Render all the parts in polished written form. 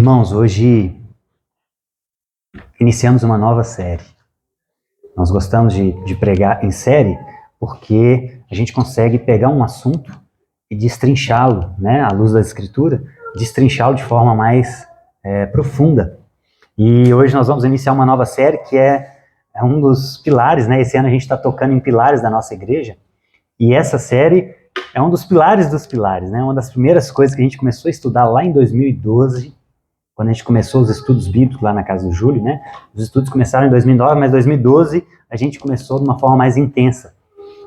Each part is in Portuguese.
Irmãos, hoje iniciamos uma nova série. Nós gostamos de pregar em série porque a gente consegue pegar um assunto e destrinchá-lo, né, à luz da Escritura, destrinchá-lo de forma mais profunda. E hoje nós vamos iniciar uma nova série que é um dos pilares, né? Esse ano a gente está tocando em pilares da nossa igreja. E essa série é um dos pilares, né? Uma das primeiras coisas que a gente começou a estudar lá em 2012, quando a gente começou os estudos bíblicos lá na casa do Júlio, né? Os estudos começaram em 2009, mas em 2012 a gente começou de uma forma mais intensa.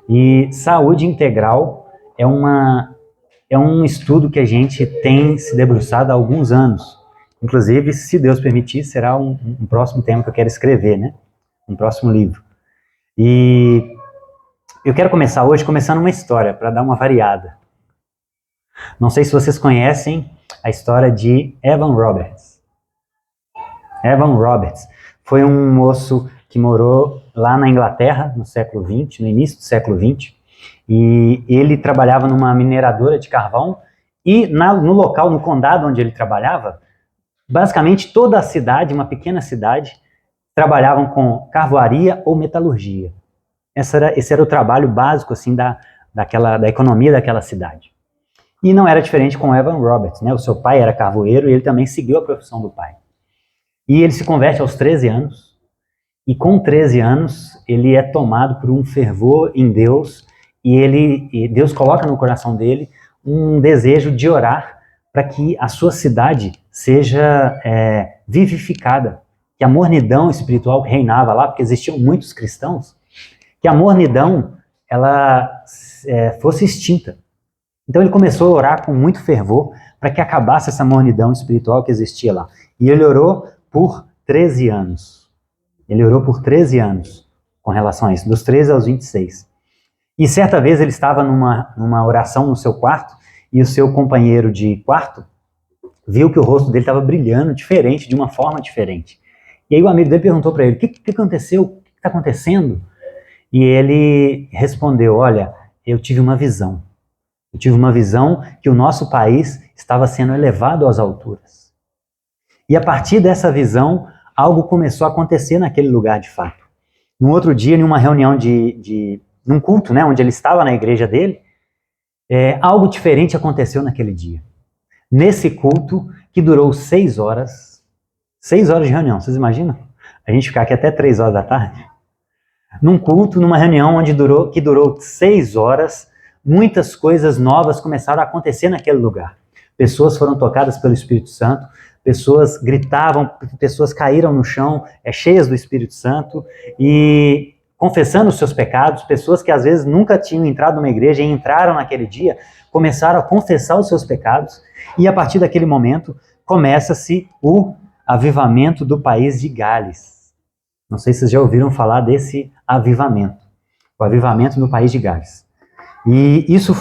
E saúde integral é um estudo que a gente tem se debruçado há alguns anos. Inclusive, se Deus permitir, será um próximo tema que eu quero escrever, né? Um próximo livro. E eu quero começar hoje começando uma história, para dar uma variada. Não sei se vocês conhecem a história de Evan Roberts. Evan Roberts foi um moço que morou lá na Inglaterra no século XX, no início do século XX, e ele trabalhava numa mineradora de carvão e no local, no condado onde ele trabalhava, basicamente toda a cidade, uma pequena cidade, trabalhavam com carvoaria ou metalurgia. Esse era o trabalho básico assim, da economia daquela cidade. E não era diferente com Evan Roberts, né? O seu pai era carvoeiro e ele também seguiu a profissão do pai. E ele se converte aos 13 anos, e com 13 anos ele é tomado por um fervor em Deus, e Deus coloca no coração dele um desejo de orar para que a sua cidade seja vivificada, que a mornidão espiritual que reinava lá, porque existiam muitos cristãos, que a mornidão ela fosse extinta. Então ele começou a orar com muito fervor para que acabasse essa mornidão espiritual que existia lá. E ele orou por 13 anos. Ele orou por 13 anos com relação a isso, dos 13 aos 26. E certa vez ele estava numa oração no seu quarto e o seu companheiro de quarto viu que o rosto dele estava brilhando diferente, de uma forma diferente. E aí o amigo dele perguntou para ele, o que aconteceu? O que está acontecendo? E ele respondeu, olha, eu tive uma visão. Eu tive uma visão que o nosso país estava sendo elevado às alturas. E a partir dessa visão, algo começou a acontecer naquele lugar de fato. No outro dia, em uma reunião num culto, né, onde ele estava na igreja dele, algo diferente aconteceu naquele dia. Nesse culto, que durou 6 horas, 6 horas de reunião, vocês imaginam? A gente ficar aqui até 3 horas da tarde? Num culto, numa reunião que durou 6 horas, muitas coisas novas começaram a acontecer naquele lugar. Pessoas foram tocadas pelo Espírito Santo, pessoas gritavam, pessoas caíram no chão, cheias do Espírito Santo, e confessando os seus pecados, pessoas que às vezes nunca tinham entrado numa igreja e entraram naquele dia, começaram a confessar os seus pecados, e a partir daquele momento começa-se o avivamento do país de Gales. Não sei se vocês já ouviram falar desse avivamento, o avivamento no país de Gales. E esse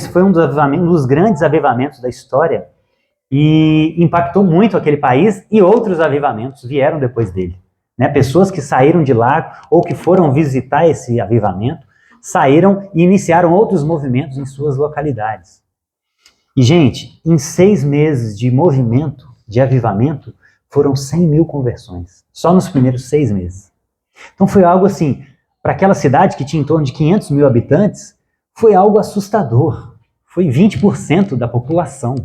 foi um dos grandes avivamentos da história e impactou muito aquele país, e outros avivamentos vieram depois dele. Né? Pessoas que saíram de lá ou que foram visitar esse avivamento, saíram e iniciaram outros movimentos em suas localidades. E, gente, em 6 meses de movimento, de avivamento, foram 100 mil conversões, só nos primeiros 6 meses. Então foi algo assim, para aquela cidade que tinha em torno de 500 mil habitantes, foi algo assustador. Foi 20% da população.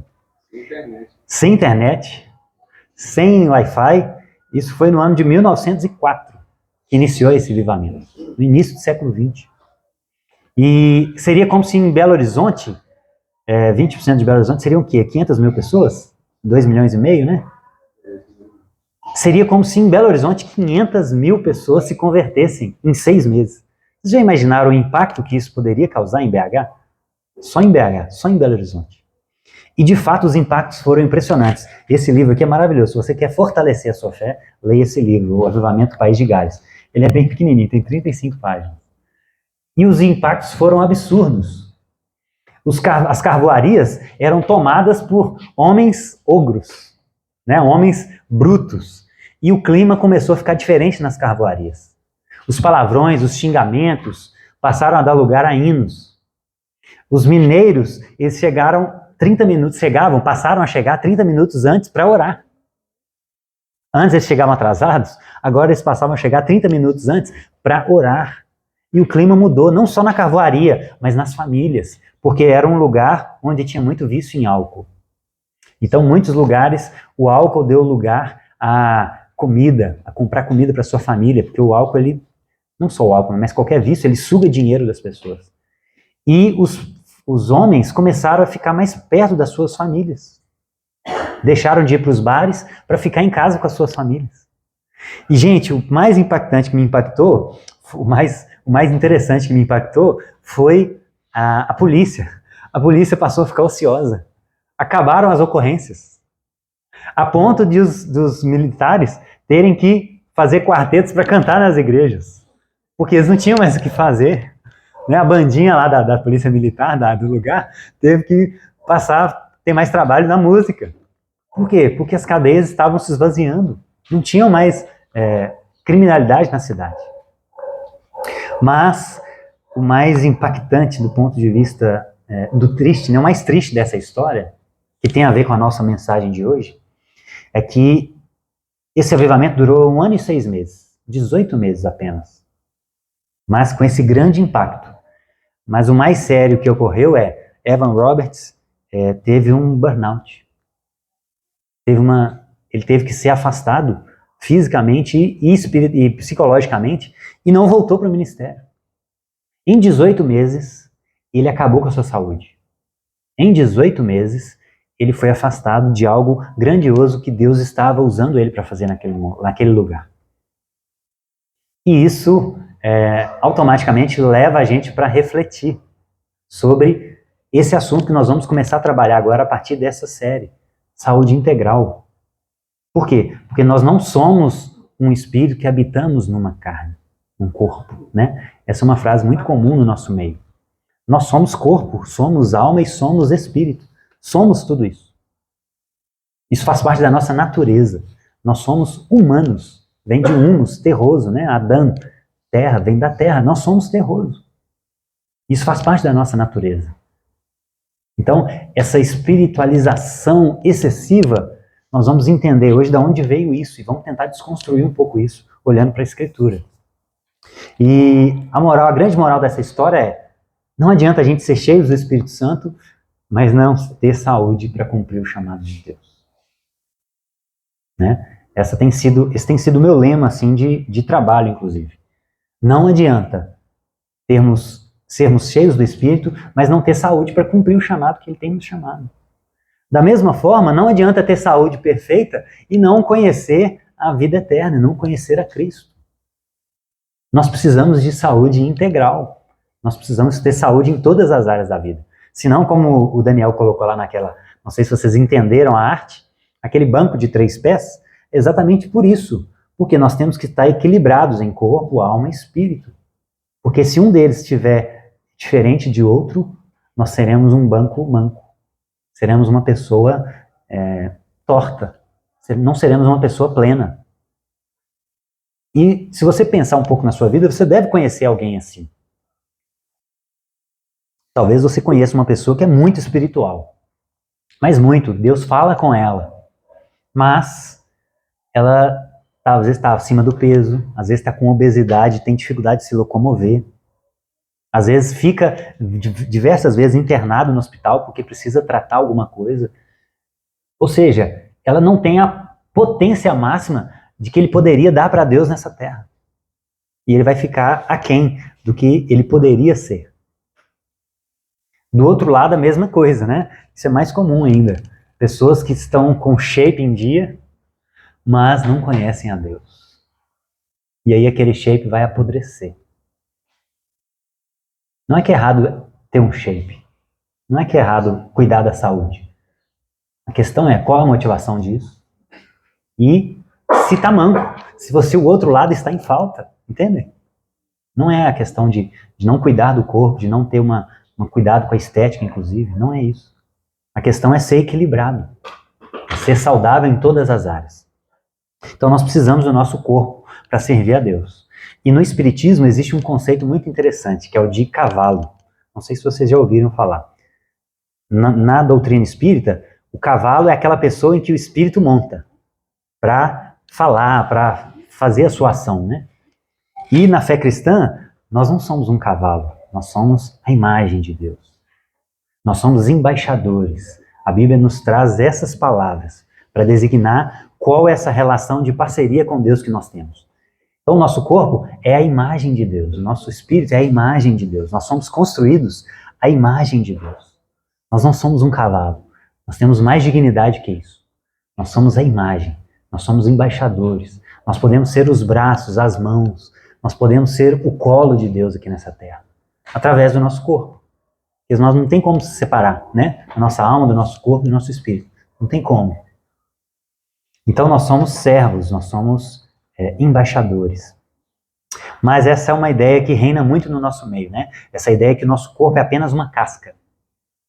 Sem internet, sem Wi-Fi. Isso foi no ano de 1904 que iniciou esse avivamento, no início do século XX. E seria como se em Belo Horizonte, 20% de Belo Horizonte seriam o quê? 500 mil pessoas? 2,5 milhões, né? Seria como se em Belo Horizonte 500 mil pessoas se convertessem em 6 meses. Vocês já imaginaram o impacto que isso poderia causar em BH? Só em BH, só em Belo Horizonte. E de fato os impactos foram impressionantes. Esse livro aqui é maravilhoso. Se você quer fortalecer a sua fé, leia esse livro, O Avivamento do País de Gales. Ele é bem pequenininho, tem 35 páginas. E os impactos foram absurdos. As carvoarias eram tomadas por homens ogros, né? Homens brutos. E o clima começou a ficar diferente nas carvoarias. Os palavrões, os xingamentos passaram a dar lugar a hinos. Os mineiros, eles passaram a chegar 30 minutos antes para orar. Antes eles chegavam atrasados, agora eles passavam a chegar 30 minutos antes para orar. E o clima mudou, não só na carvoaria, mas nas famílias, porque era um lugar onde tinha muito vício em álcool. Então, em muitos lugares, o álcool deu lugar à comida, a comprar comida para sua família, porque o álcool, ele, não só o álcool, mas qualquer vício, ele suga dinheiro das pessoas. E os homens começaram a ficar mais perto das suas famílias. Deixaram de ir para os bares para ficar em casa com as suas famílias. E, gente, o mais impactante que me impactou, o mais interessante que me impactou foi a polícia. A polícia passou a ficar ociosa. Acabaram as ocorrências. A ponto de dos militares terem que fazer quartetos para cantar nas igrejas. Porque eles não tinham mais o que fazer. Né? A bandinha lá da polícia militar, do lugar, teve que passar a ter mais trabalho na música. Por quê? Porque as cadeias estavam se esvaziando. Não tinham mais criminalidade na cidade. Mas o mais impactante do ponto de vista do triste, né, o mais triste dessa história, que tem a ver com a nossa mensagem de hoje, é que esse avivamento durou 1 ano e 6 meses, 18 meses apenas, mas com esse grande impacto. Mas o mais sério que ocorreu Evan Roberts teve um burnout. Ele teve que ser afastado fisicamente e psicologicamente e não voltou para o ministério. Em 18 meses, ele acabou com a sua saúde. Em 18 meses, ele foi afastado de algo grandioso que Deus estava usando ele para fazer naquele lugar. E isso automaticamente leva a gente para refletir sobre esse assunto que nós vamos começar a trabalhar agora a partir dessa série, saúde integral. Por quê? Porque nós não somos um espírito que habitamos numa carne, um corpo, né? Essa é uma frase muito comum no nosso meio. Nós somos corpo, somos alma e somos espírito. Somos tudo isso. Isso faz parte da nossa natureza. Nós somos humanos. Vem de humus, terroso, né? Adão, terra, vem da terra. Nós somos terroso. Isso faz parte da nossa natureza. Então, essa espiritualização excessiva, nós vamos entender hoje de onde veio isso e vamos tentar desconstruir um pouco isso, olhando para a Escritura. E a grande moral dessa história não adianta a gente ser cheio do Espírito Santo, mas não ter saúde para cumprir o chamado de Deus. Né? Esse tem sido o meu lema assim, de trabalho, inclusive. Não adianta sermos cheios do Espírito, mas não ter saúde para cumprir o chamado que Ele tem nos chamado. Da mesma forma, não adianta ter saúde perfeita e não conhecer a vida eterna, não conhecer a Cristo. Nós precisamos de saúde integral. Nós precisamos ter saúde em todas as áreas da vida. Senão, como o Daniel colocou lá não sei se vocês entenderam a arte, aquele banco de 3 pés, exatamente por isso. Porque nós temos que estar equilibrados em corpo, alma e espírito. Porque se um deles estiver diferente de outro, nós seremos um banco manco. Seremos uma pessoa torta. Não seremos uma pessoa plena. E se você pensar um pouco na sua vida, você deve conhecer alguém assim. Talvez você conheça uma pessoa que é muito espiritual. Mas muito. Deus fala com ela. Mas ela às vezes está acima do peso, às vezes está com obesidade, tem dificuldade de se locomover. Às vezes fica diversas vezes internado no hospital porque precisa tratar alguma coisa. Ou seja, ela não tem a potência máxima de que ele poderia dar para Deus nessa terra. E ele vai ficar aquém do que ele poderia ser. Do outro lado, a mesma coisa, né? Isso é mais comum ainda. Pessoas que estão com shape em dia, mas não conhecem a Deus. E aí aquele shape vai apodrecer. Não é que é errado ter um shape. Não é que é errado cuidar da saúde. A questão é qual a motivação disso. E se está manco. Se o outro lado está em falta. Entende? Não é a questão de não cuidar do corpo, de não ter um cuidado com a estética, inclusive. Não é isso. A questão é ser equilibrado. É ser saudável em todas as áreas. Então nós precisamos do nosso corpo para servir a Deus. E no Espiritismo existe um conceito muito interessante, que é o de cavalo. Não sei se vocês já ouviram falar. Na doutrina espírita, o cavalo é aquela pessoa em que o espírito monta para falar, para fazer a sua ação, né? E na fé cristã, nós não somos um cavalo, nós somos a imagem de Deus. Nós somos embaixadores. A Bíblia nos traz essas palavras para designar qual é essa relação de parceria com Deus que nós temos. Então, o nosso corpo é a imagem de Deus, o nosso espírito é a imagem de Deus. Nós somos construídos à imagem de Deus. Nós não somos um cavalo, nós temos mais dignidade que isso. Nós somos a imagem, nós somos embaixadores. Nós podemos ser os braços, as mãos, nós podemos ser o colo de Deus aqui nessa terra, através do nosso corpo. Porque nós não tem como se separar, né? A nossa alma, do nosso corpo, do nosso espírito. Não tem como. Então nós somos servos, nós somos embaixadores. Mas essa é uma ideia que reina muito no nosso meio, né? Essa ideia que o nosso corpo é apenas uma casca,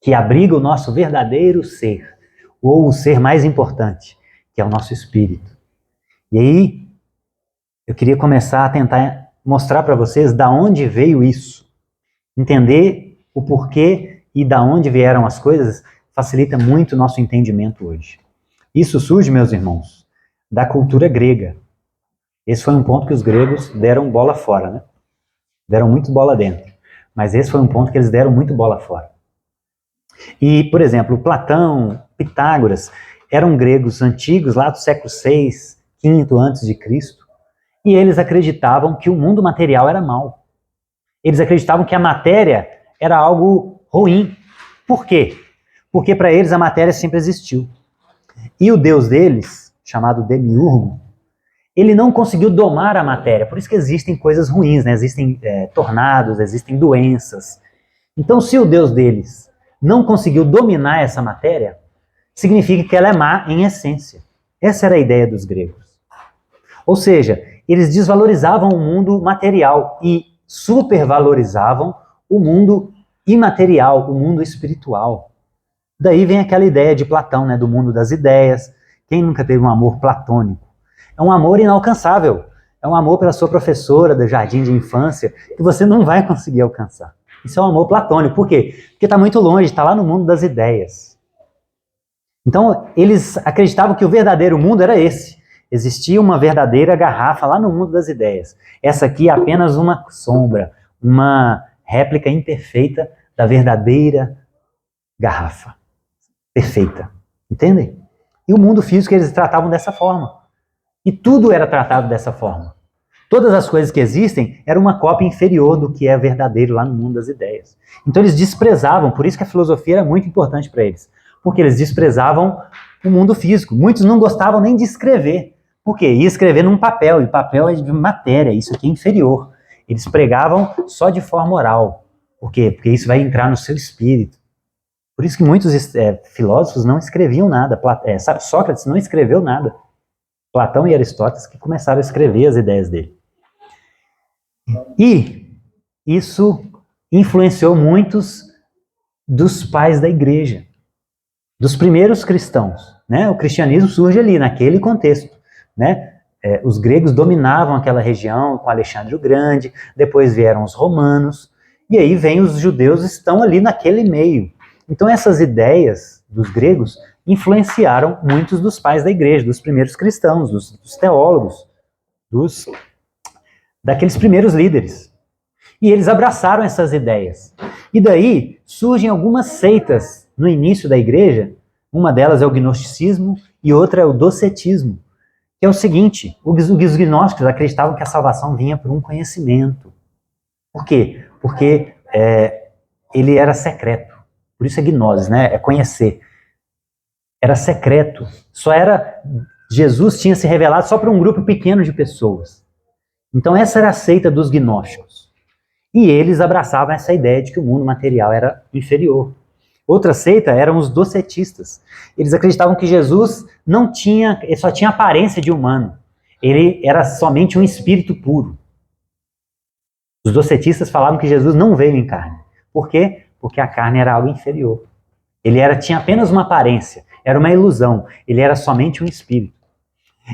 que abriga o nosso verdadeiro ser, ou o ser mais importante, que é o nosso espírito. E aí, eu queria começar a tentar mostrar para vocês da onde veio isso. Entender o porquê e da onde vieram as coisas facilita muito o nosso entendimento hoje. Isso surge, meus irmãos, da cultura grega. Esse foi um ponto que os gregos deram bola fora, né? Deram muito bola dentro. Mas esse foi um ponto que eles deram muito bola fora. E, por exemplo, Platão, Pitágoras, eram gregos antigos, lá do século VI, V antes de Cristo, e eles acreditavam que o mundo material era mau. Eles acreditavam que a matéria era algo ruim. Por quê? Porque para eles a matéria sempre existiu. E o Deus deles, chamado Demiurgo, ele não conseguiu domar a matéria. Por isso que existem coisas ruins, né? Existem tornados, existem doenças. Então, se o Deus deles não conseguiu dominar essa matéria, significa que ela é má em essência. Essa era a ideia dos gregos. Ou seja, eles desvalorizavam o mundo material e supervalorizavam o mundo imaterial, o mundo espiritual. Daí vem aquela ideia de Platão, né, do mundo das ideias. Quem nunca teve um amor platônico? É um amor inalcançável. É um amor pela sua professora do jardim de infância que você não vai conseguir alcançar. Isso é um amor platônico. Por quê? Porque está muito longe, está lá no mundo das ideias. Então, eles acreditavam que o verdadeiro mundo era esse. Existia uma verdadeira garrafa lá no mundo das ideias. Essa aqui é apenas uma sombra, uma réplica imperfeita da verdadeira garrafa. Perfeita. Entendem? E o mundo físico eles tratavam dessa forma. E tudo era tratado dessa forma. Todas as coisas que existem eram uma cópia inferior do que é verdadeiro lá no mundo das ideias. Então eles desprezavam, por isso que a filosofia era muito importante para eles. Porque eles desprezavam o mundo físico. Muitos não gostavam nem de escrever. Por quê? Ia escrever num papel, e papel é de matéria, isso aqui é inferior. Eles pregavam só de forma oral. Por quê? Porque isso vai entrar no seu espírito. Por isso que muitos filósofos não escreviam nada. Sócrates não escreveu nada. Platão e Aristóteles que começaram a escrever as ideias dele. E isso influenciou muitos dos pais da igreja, dos primeiros cristãos. Né? O cristianismo surge ali, naquele contexto. Né? Os gregos dominavam aquela região com Alexandre o Grande, depois vieram os romanos, e aí vem os judeus, estão ali naquele meio. Então essas ideias dos gregos influenciaram muitos dos pais da igreja, dos primeiros cristãos, dos teólogos, daqueles primeiros líderes. E eles abraçaram essas ideias. E daí surgem algumas seitas no início da igreja, uma delas é o gnosticismo e outra é o docetismo, que é o seguinte, os gnósticos acreditavam que a salvação vinha por um conhecimento. Por quê? Porque ele era secreto. Por isso é gnose, né? É conhecer. Era secreto. Jesus tinha se revelado só para um grupo pequeno de pessoas. Então essa era a seita dos gnósticos. E eles abraçavam essa ideia de que o mundo material era inferior. Outra seita eram os docetistas. Eles acreditavam que Jesus ele só tinha aparência de humano. Ele era somente um espírito puro. Os docetistas falavam que Jesus não veio em carne. Por quê? Porque a carne era algo inferior. Ele tinha apenas uma aparência, era uma ilusão, ele era somente um espírito.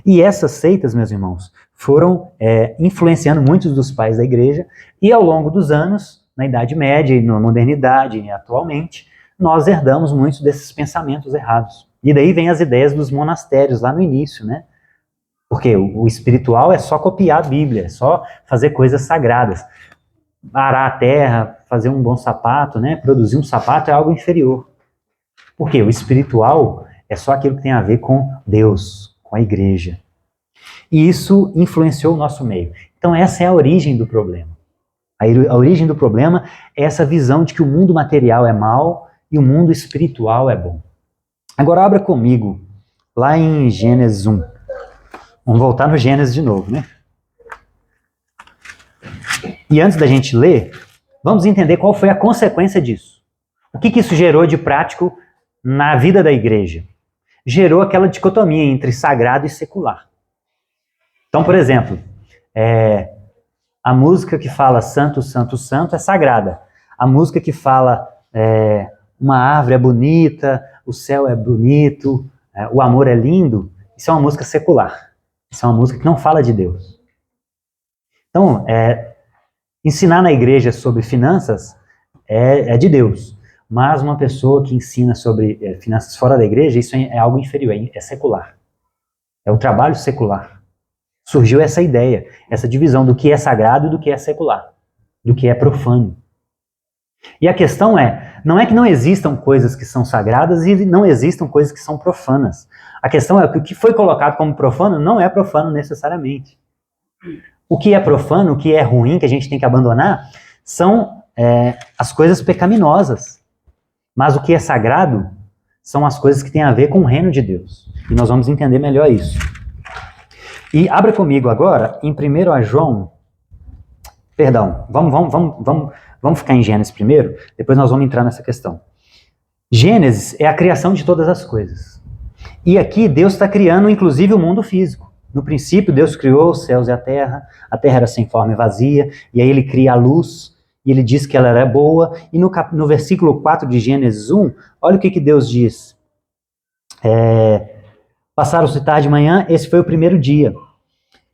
E essas seitas, meus irmãos, foram influenciando muitos dos pais da igreja, e ao longo dos anos, na Idade Média e na modernidade e atualmente, nós herdamos muitos desses pensamentos errados. E daí vem as ideias dos monastérios, lá no início, né? Porque o espiritual é só copiar a Bíblia, é só fazer coisas sagradas. Arar a terra, fazer um bom sapato, né? Produzir um sapato é algo inferior. Porque o espiritual é só aquilo que tem a ver com Deus, com a igreja. E isso influenciou o nosso meio. Então essa é a origem do problema. A origem do problema é essa visão de que o mundo material é mal e o mundo espiritual é bom. Agora abra comigo, lá em Gênesis 1. Vamos voltar no Gênesis de novo, né? E antes da gente ler, vamos entender qual foi a consequência disso. O que isso gerou de prático na vida da igreja? Gerou aquela dicotomia entre sagrado e secular. Então, por exemplo, a música que fala santo, santo, santo é sagrada. A música que fala uma árvore é bonita, o céu é bonito, o amor é lindo, isso é uma música secular. Isso é uma música que não fala de Deus. Então, ensinar na igreja sobre finanças é de Deus. Mas uma pessoa que ensina sobre finanças fora da igreja, isso é algo inferior, é secular. É o trabalho secular. Surgiu essa ideia, essa divisão do que é sagrado e do que é secular, do que é profano. E a questão não é que não existam coisas que são sagradas e não existam coisas que são profanas. A questão é que o que foi colocado como profano não é profano necessariamente. O que é profano, o que é ruim, que a gente tem que abandonar, são as coisas pecaminosas. Mas o que é sagrado são as coisas que têm a ver com o reino de Deus. E nós vamos entender melhor isso. E abra comigo agora em 1 João. Perdão, vamos ficar em Gênesis primeiro, depois nós vamos entrar nessa questão. Gênesis é a criação de todas as coisas. E aqui Deus está criando inclusive o mundo físico. No princípio Deus criou os céus e a terra era sem forma e vazia, e aí ele cria a luz, e ele diz que ela era boa, e no versículo 4 de Gênesis 1, olha o que Deus diz. Passaram-se tarde e manhã, esse foi o primeiro dia.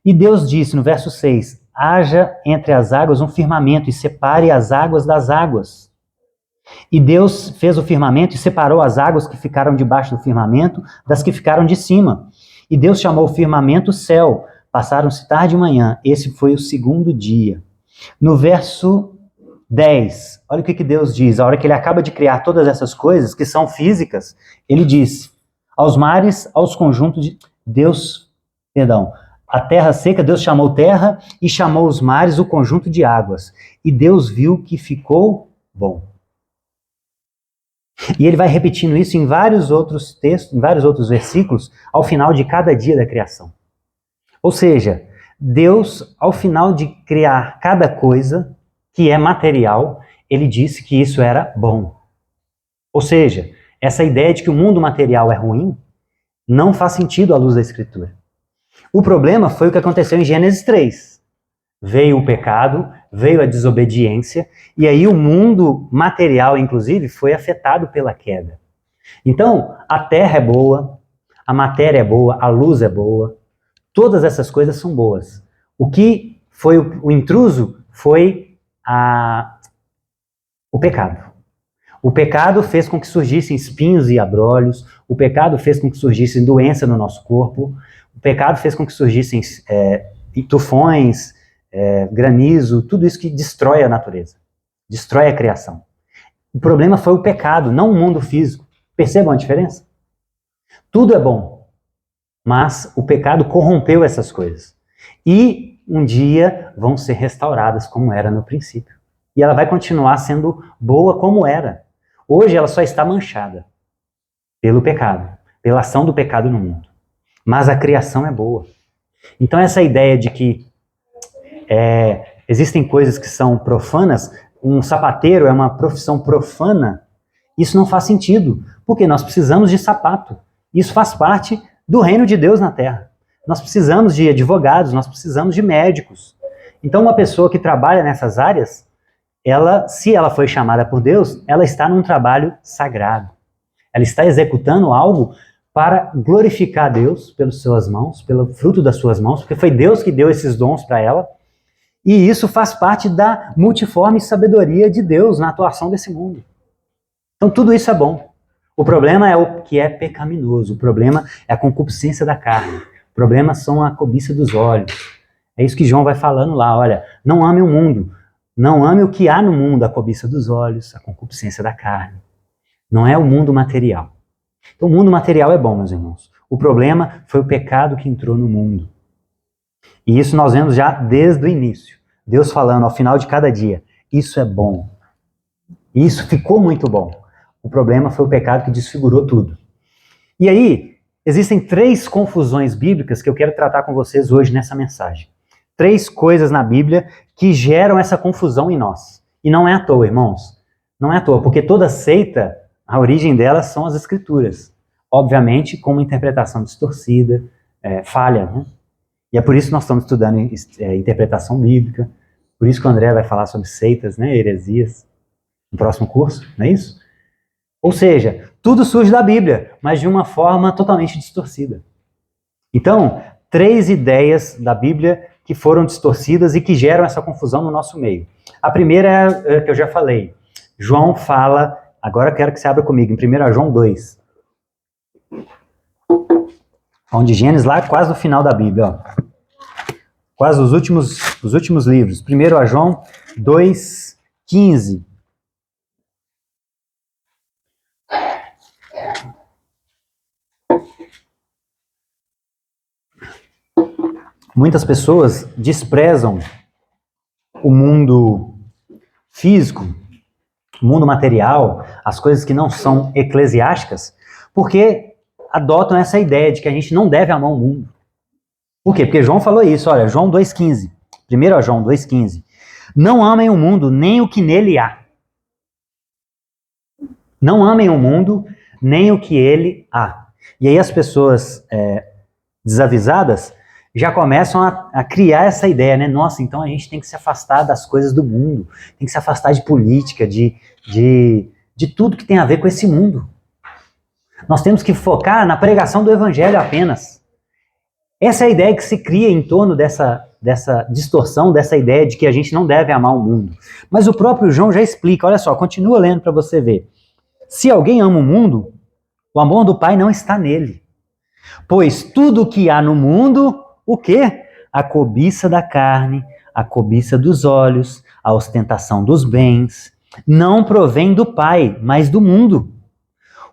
E Deus disse no verso 6, haja entre as águas um firmamento e separe as águas das águas. E Deus fez o firmamento e separou as águas que ficaram debaixo do firmamento das que ficaram de cima. E Deus chamou o firmamento céu. Passaram-se tarde e manhã, esse foi o segundo dia. No verso 10, olha o que Deus diz, a hora que ele acaba de criar todas essas coisas que são físicas, ele diz, aos mares, aos conjuntos de a terra seca, Deus chamou terra e chamou os mares o conjunto de águas. E Deus viu que ficou bom. E ele vai repetindo isso em vários outros textos, em vários outros versículos, ao final de cada dia da criação. Ou seja, Deus, ao final de criar cada coisa que é material, ele disse que isso era bom. Ou seja, essa ideia de que o mundo material é ruim não faz sentido à luz da Escritura. O problema foi o que aconteceu em Gênesis 3. Veio o pecado, veio a desobediência, e aí o mundo material, inclusive, foi afetado pela queda. Então, a terra é boa, a matéria é boa, a luz é boa, todas essas coisas são boas. O que foi o intruso foi o pecado. O pecado fez com que surgissem espinhos e abrolhos, o pecado fez com que surgissem doença no nosso corpo, o pecado fez com que surgissem tufões, granizo, tudo isso que destrói a natureza, destrói a criação. O problema foi o pecado, não o mundo físico. Percebam a diferença? Tudo é bom, mas o pecado corrompeu essas coisas. E um dia vão ser restauradas como era no princípio. E ela vai continuar sendo boa como era. Hoje ela só está manchada pelo pecado, pela ação do pecado no mundo. Mas a criação é boa. Então essa ideia de que existem coisas que são profanas, um sapateiro é uma profissão profana, isso não faz sentido, porque nós precisamos de sapato. Isso faz parte do reino de Deus na terra. Nós precisamos de advogados, nós precisamos de médicos. Então uma pessoa que trabalha nessas áreas, se ela foi chamada por Deus, ela está num trabalho sagrado. Ela está executando algo para glorificar Deus pelas suas mãos, pelo fruto das suas mãos, porque foi Deus que deu esses dons para ela. E isso faz parte da multiforme sabedoria de Deus na atuação desse mundo. Então tudo isso é bom. O problema é o que é pecaminoso. O problema é a concupiscência da carne. O problema são a cobiça dos olhos. É isso que João vai falando lá, olha, não ame o mundo, não ame o que há no mundo, a cobiça dos olhos, a concupiscência da carne. Não é o mundo material. Então, o mundo material é bom, meus irmãos. O problema foi o pecado que entrou no mundo. E isso nós vemos já desde o início. Deus falando ao final de cada dia, isso é bom. Isso ficou muito bom. O problema foi o pecado que desfigurou tudo. E aí, existem 3 confusões bíblicas que eu quero tratar com vocês hoje nessa mensagem. 3 coisas na Bíblia que geram essa confusão em nós. E não é à toa, irmãos. Não é à toa, porque toda seita, a origem delas são as Escrituras. Obviamente, com uma interpretação distorcida, falha, né? E é por isso que nós estamos estudando interpretação bíblica. Por isso que o André vai falar sobre seitas, né, heresias, no próximo curso, não é isso? Ou seja, tudo surge da Bíblia, mas de uma forma totalmente distorcida. Então, 3 ideias da Bíblia que foram distorcidas e que geram essa confusão no nosso meio. A primeira é a que eu já falei. João fala, agora eu quero que você abra comigo, em 1 João 2. Onde Gênesis, lá quase no final da Bíblia, ó. Quase os últimos livros. 1 João 2,15. Muitas pessoas desprezam o mundo físico, o mundo material, as coisas que não são eclesiásticas, porque adotam essa ideia de que a gente não deve amar o mundo. Por quê? Porque João falou isso, olha, João 2,15. 1 João 2,15. Não amem o mundo, nem o que nele há. Não amem o mundo, nem o que ele há. E aí as pessoas desavisadas já começam a criar essa ideia, né? Nossa, então a gente tem que se afastar das coisas do mundo, tem que se afastar de política, de tudo que tem a ver com esse mundo. Nós temos que focar na pregação do evangelho apenas. Essa é a ideia que se cria em torno dessa distorção, dessa ideia de que a gente não deve amar o mundo. Mas o próprio João já explica, olha só, continua lendo para você ver. Se alguém ama o mundo, o amor do Pai não está nele. Pois tudo o que há no mundo, o quê? A cobiça da carne, a cobiça dos olhos, a ostentação dos bens, não provém do Pai, mas do mundo.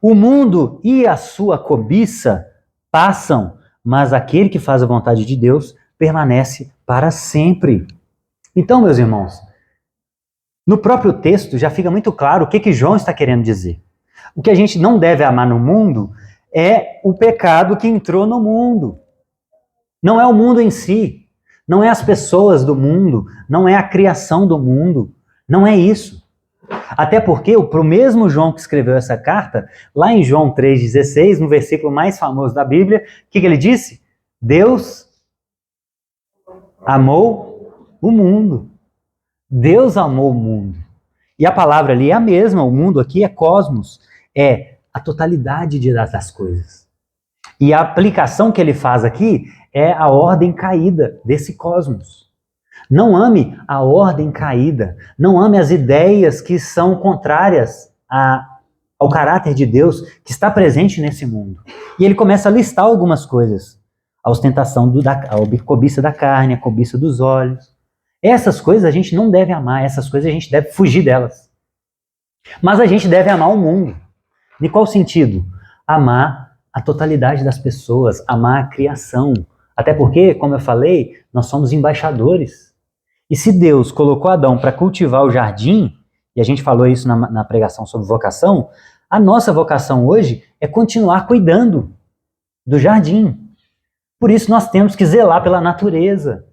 O mundo e a sua cobiça passam, mas aquele que faz a vontade de Deus permanece para sempre. Então, meus irmãos, no próprio texto já fica muito claro o que João está querendo dizer. O que a gente não deve amar no mundo é o pecado que entrou no mundo. Não é o mundo em si, não é as pessoas do mundo, não é a criação do mundo, não é isso. Até porque pro mesmo João que escreveu essa carta, lá em João 3,16, no versículo mais famoso da Bíblia, o que ele disse? Deus amou o mundo. Deus amou o mundo. E a palavra ali é a mesma, o mundo aqui é cosmos, é a totalidade das coisas. E a aplicação que ele faz aqui é a ordem caída desse cosmos. Não ame a ordem caída, não ame as ideias que são contrárias ao caráter de Deus que está presente nesse mundo. E ele começa a listar algumas coisas. A ostentação, a cobiça da carne, a cobiça dos olhos. Essas coisas a gente não deve amar, essas coisas a gente deve fugir delas. Mas a gente deve amar o mundo. Em qual sentido? Amar a totalidade das pessoas, amar a criação. Até porque, como eu falei, nós somos embaixadores. E se Deus colocou Adão para cultivar o jardim, e a gente falou isso na pregação sobre vocação, a nossa vocação hoje é continuar cuidando do jardim. Por isso nós temos que zelar pela natureza.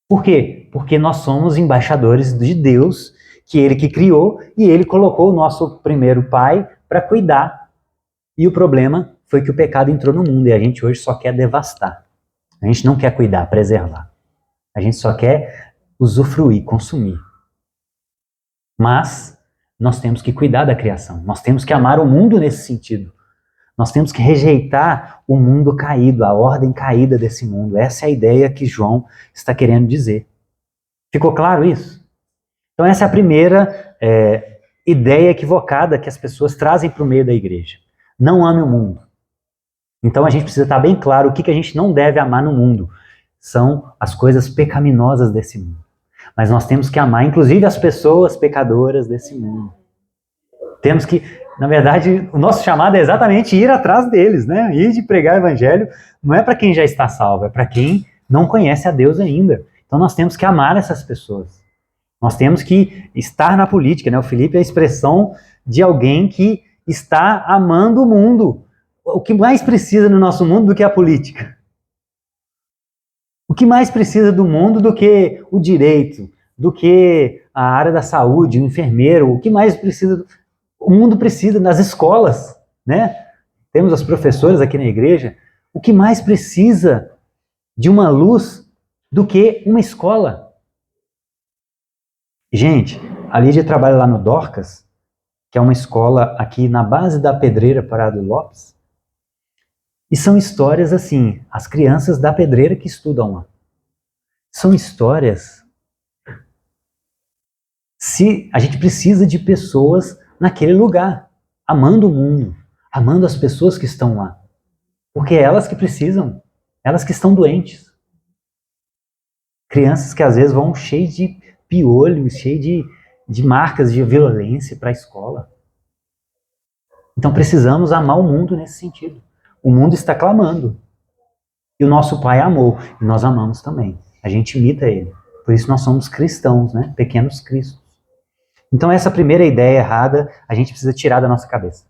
Por quê? Porque nós somos embaixadores de Deus, que Ele que criou, e Ele colocou o nosso primeiro pai para cuidar. E o problema foi que o pecado entrou no mundo, e a gente hoje só quer devastar. A gente não quer cuidar, preservar. A gente só quer usufruir, consumir. Mas nós temos que cuidar da criação. Nós temos que amar o mundo nesse sentido. Nós temos que rejeitar o mundo caído, a ordem caída desse mundo. Essa é a ideia que João está querendo dizer. Ficou claro isso? Então essa é a primeira ideia equivocada que as pessoas trazem para o meio da igreja. Não ame o mundo. Então a gente precisa estar bem claro o que a gente não deve amar no mundo. São as coisas pecaminosas desse mundo. Mas nós temos que amar, inclusive, as pessoas pecadoras desse mundo. Temos que, na verdade, o nosso chamado é exatamente ir atrás deles, né? Ir de pregar o evangelho não é para quem já está salvo, é para quem não conhece a Deus ainda. Então nós temos que amar essas pessoas. Nós temos que estar na política, né? O Felipe é a expressão de alguém que está amando o mundo. O que mais precisa no nosso mundo do que a política? O que mais precisa do mundo do que o direito, do que a área da saúde, o enfermeiro? O que mais precisa? O mundo precisa das escolas, né? Temos as professoras aqui na igreja. O que mais precisa de uma luz do que uma escola? Gente, a Lídia trabalha lá no Dorcas, que é uma escola aqui na base da Pedreira Parado Lopes. E são histórias assim, as crianças da Pedreira que estudam lá. São histórias. Se a gente precisa de pessoas naquele lugar, amando o mundo, amando as pessoas que estão lá. Porque é elas que precisam, elas que estão doentes. Crianças que às vezes vão cheias de piolhos, cheias de marcas de violência para a escola. Então precisamos amar o mundo nesse sentido. O mundo está clamando. E o nosso Pai amou, e nós amamos também. A gente imita Ele. Por isso nós somos cristãos, né? Pequenos cristos. Então essa primeira ideia errada, a gente precisa tirar da nossa cabeça.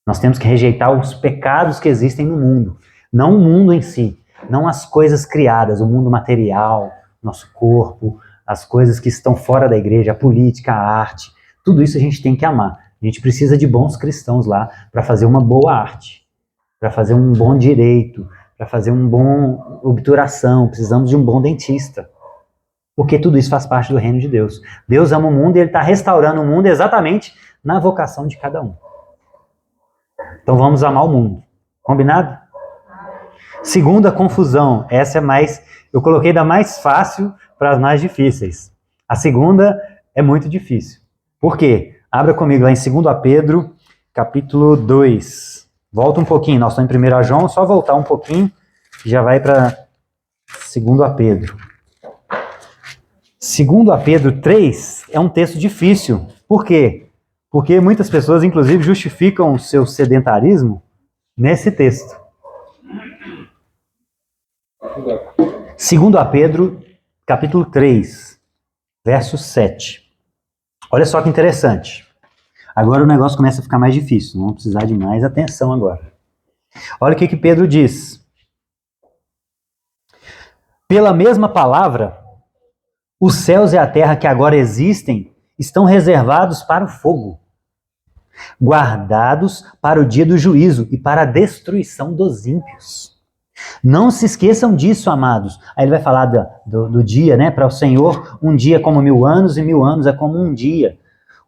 Nós temos que rejeitar os pecados que existem no mundo. Não o mundo em si, não as coisas criadas, o mundo material, nosso corpo, as coisas que estão fora da igreja, a política, a arte. Tudo isso a gente tem que amar. A gente precisa de bons cristãos lá para fazer uma boa arte, para fazer um bom direito, para fazer um bom obturação. Precisamos de um bom dentista. Porque tudo isso faz parte do reino de Deus. Deus ama o mundo e Ele está restaurando o mundo exatamente na vocação de cada um. Então vamos amar o mundo. Combinado? Segunda confusão. Essa é mais... Eu coloquei da mais fácil para as mais difíceis. A segunda é muito difícil. Por quê? Abra comigo lá em 2 Pedro, capítulo 2. Volta um pouquinho. Nós estamos em 1 João, só voltar um pouquinho e já vai para 2 Pedro. 2 Pedro 3 é um texto difícil. Por quê? Porque muitas pessoas, inclusive, justificam o seu sedentarismo nesse texto. 2 Pedro, capítulo 3, verso 7. Olha só que interessante. Agora o negócio começa a ficar mais difícil. Vamos precisar de mais atenção agora. Olha o que Pedro diz. Pela mesma palavra, os céus e a terra que agora existem estão reservados para o fogo, guardados para o dia do juízo e para a destruição dos ímpios. Não se esqueçam disso, amados. Aí ele vai falar do dia, né? Para o Senhor, um dia é como 1000 anos e 1000 anos é como um dia.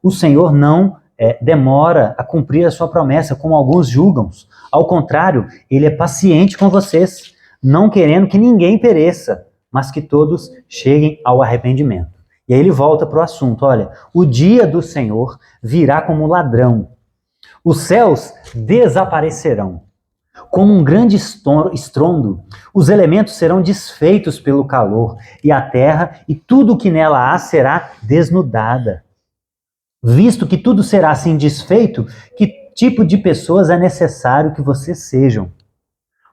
O Senhor não demora a cumprir a sua promessa, como alguns julgam. Ao contrário, Ele é paciente com vocês, não querendo que ninguém pereça, mas que todos cheguem ao arrependimento. E aí ele volta para o assunto. Olha, o dia do Senhor virá como ladrão. Os céus desaparecerão. Com um grande estrondo, os elementos serão desfeitos pelo calor, e a terra e tudo o que nela há será desnudada. Visto que tudo será assim desfeito, que tipo de pessoas é necessário que vocês sejam?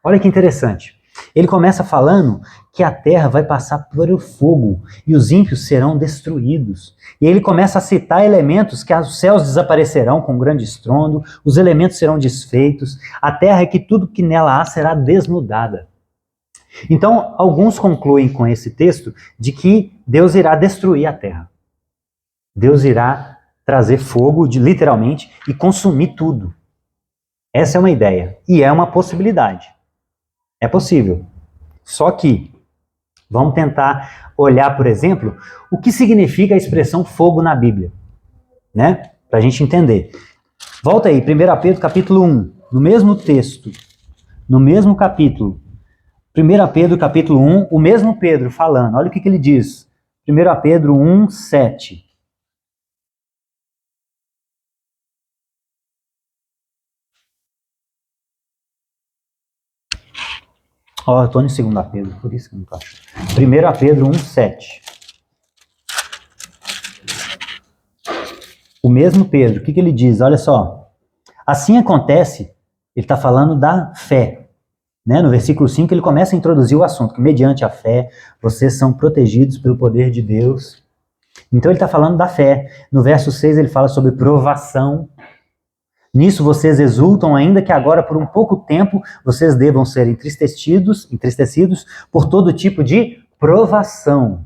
Olha que interessante. Ele começa falando que a terra vai passar por o fogo e os ímpios serão destruídos. E ele começa a citar elementos que os céus desaparecerão com um grande estrondo, os elementos serão desfeitos, a terra e que tudo que nela há será desnudada. Então, alguns concluem com esse texto de que Deus irá destruir a terra. Deus irá trazer fogo, literalmente, e consumir tudo. Essa é uma ideia e é uma possibilidade. É possível. Só que, vamos tentar olhar, por exemplo, o que significa a expressão fogo na Bíblia, né? Para a gente entender. Volta aí, 1 Pedro capítulo 1, no mesmo texto, no mesmo capítulo. 1 Pedro capítulo 1, o mesmo Pedro falando, olha o que ele diz. 1 Pedro 1, 7. Ó, eu tô em 2 Pedro, por isso que eu não tô achando. 1 Pedro 1,7. O mesmo Pedro, o que ele diz? Olha só. Assim acontece, ele está falando da fé. Né? No versículo 5 ele começa a introduzir o assunto, que mediante a fé vocês são protegidos pelo poder de Deus. Então ele está falando da fé. No verso 6 ele fala sobre provação. Nisso vocês exultam, ainda que agora por um pouco tempo vocês devam ser entristecidos por todo tipo de provação.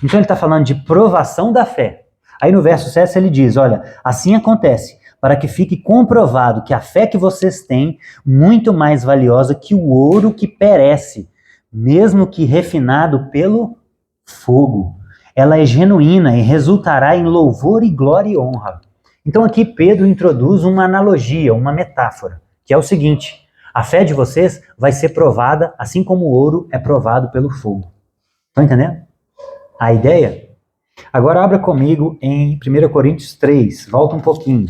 Então ele está falando de provação da fé. Aí no verso 7 ele diz, olha, assim acontece, para que fique comprovado que a fé que vocês têm, muito mais valiosa que o ouro que perece, mesmo que refinado pelo fogo. Ela é genuína e resultará em louvor e glória e honra. Então aqui Pedro introduz uma analogia, uma metáfora, que é o seguinte, a fé de vocês vai ser provada assim como o ouro é provado pelo fogo. Estão entendendo a ideia? Agora abra comigo em 1 Coríntios 3, volta um pouquinho.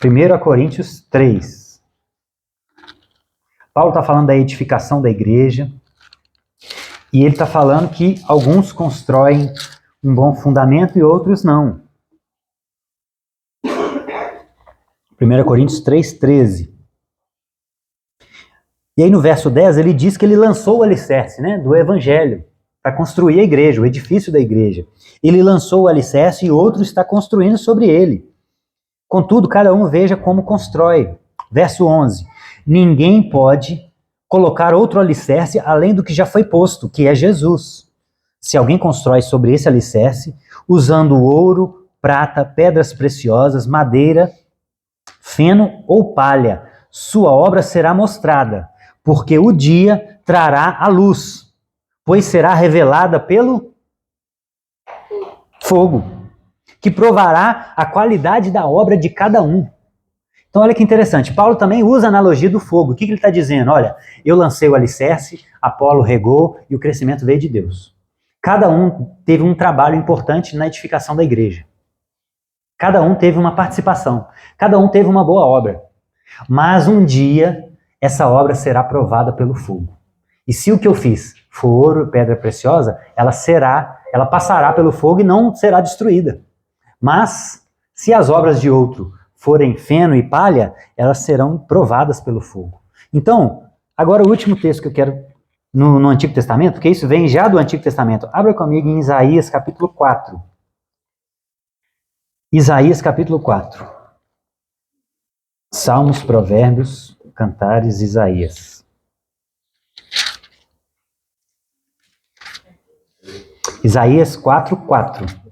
1 Coríntios 3. Paulo está falando da edificação da igreja, e ele está falando que alguns constroem um bom fundamento e outros não. 1 Coríntios 3, 13. E aí no verso 10 ele diz que ele lançou o alicerce, né, do evangelho, para construir a igreja, o edifício da igreja. Ele lançou o alicerce e outro está construindo sobre ele. Contudo, cada um veja como constrói. Verso 11. Ninguém pode colocar outro alicerce além do que já foi posto, que é Jesus. Se alguém constrói sobre esse alicerce, usando ouro, prata, pedras preciosas, madeira, feno ou palha, sua obra será mostrada, porque o dia trará a luz, pois será revelada pelo fogo, que provará a qualidade da obra de cada um. Então olha que interessante, Paulo também usa a analogia do fogo. O que ele está dizendo? Olha, eu lancei o alicerce, Apolo regou e o crescimento veio de Deus. Cada um teve um trabalho importante na edificação da igreja. Cada um teve uma participação. Cada um teve uma boa obra. Mas um dia, essa obra será provada pelo fogo. E se o que eu fiz for ouro, pedra preciosa, ela passará pelo fogo e não será destruída. Mas, se as obras de outro forem feno e palha, elas serão provadas pelo fogo. Então, agora o último texto que eu quero no Antigo Testamento, porque isso vem já do Antigo Testamento. Abra comigo em Isaías capítulo 4. Isaías capítulo 4. Salmos, Provérbios, Cantares, Isaías. Isaías 4, 4.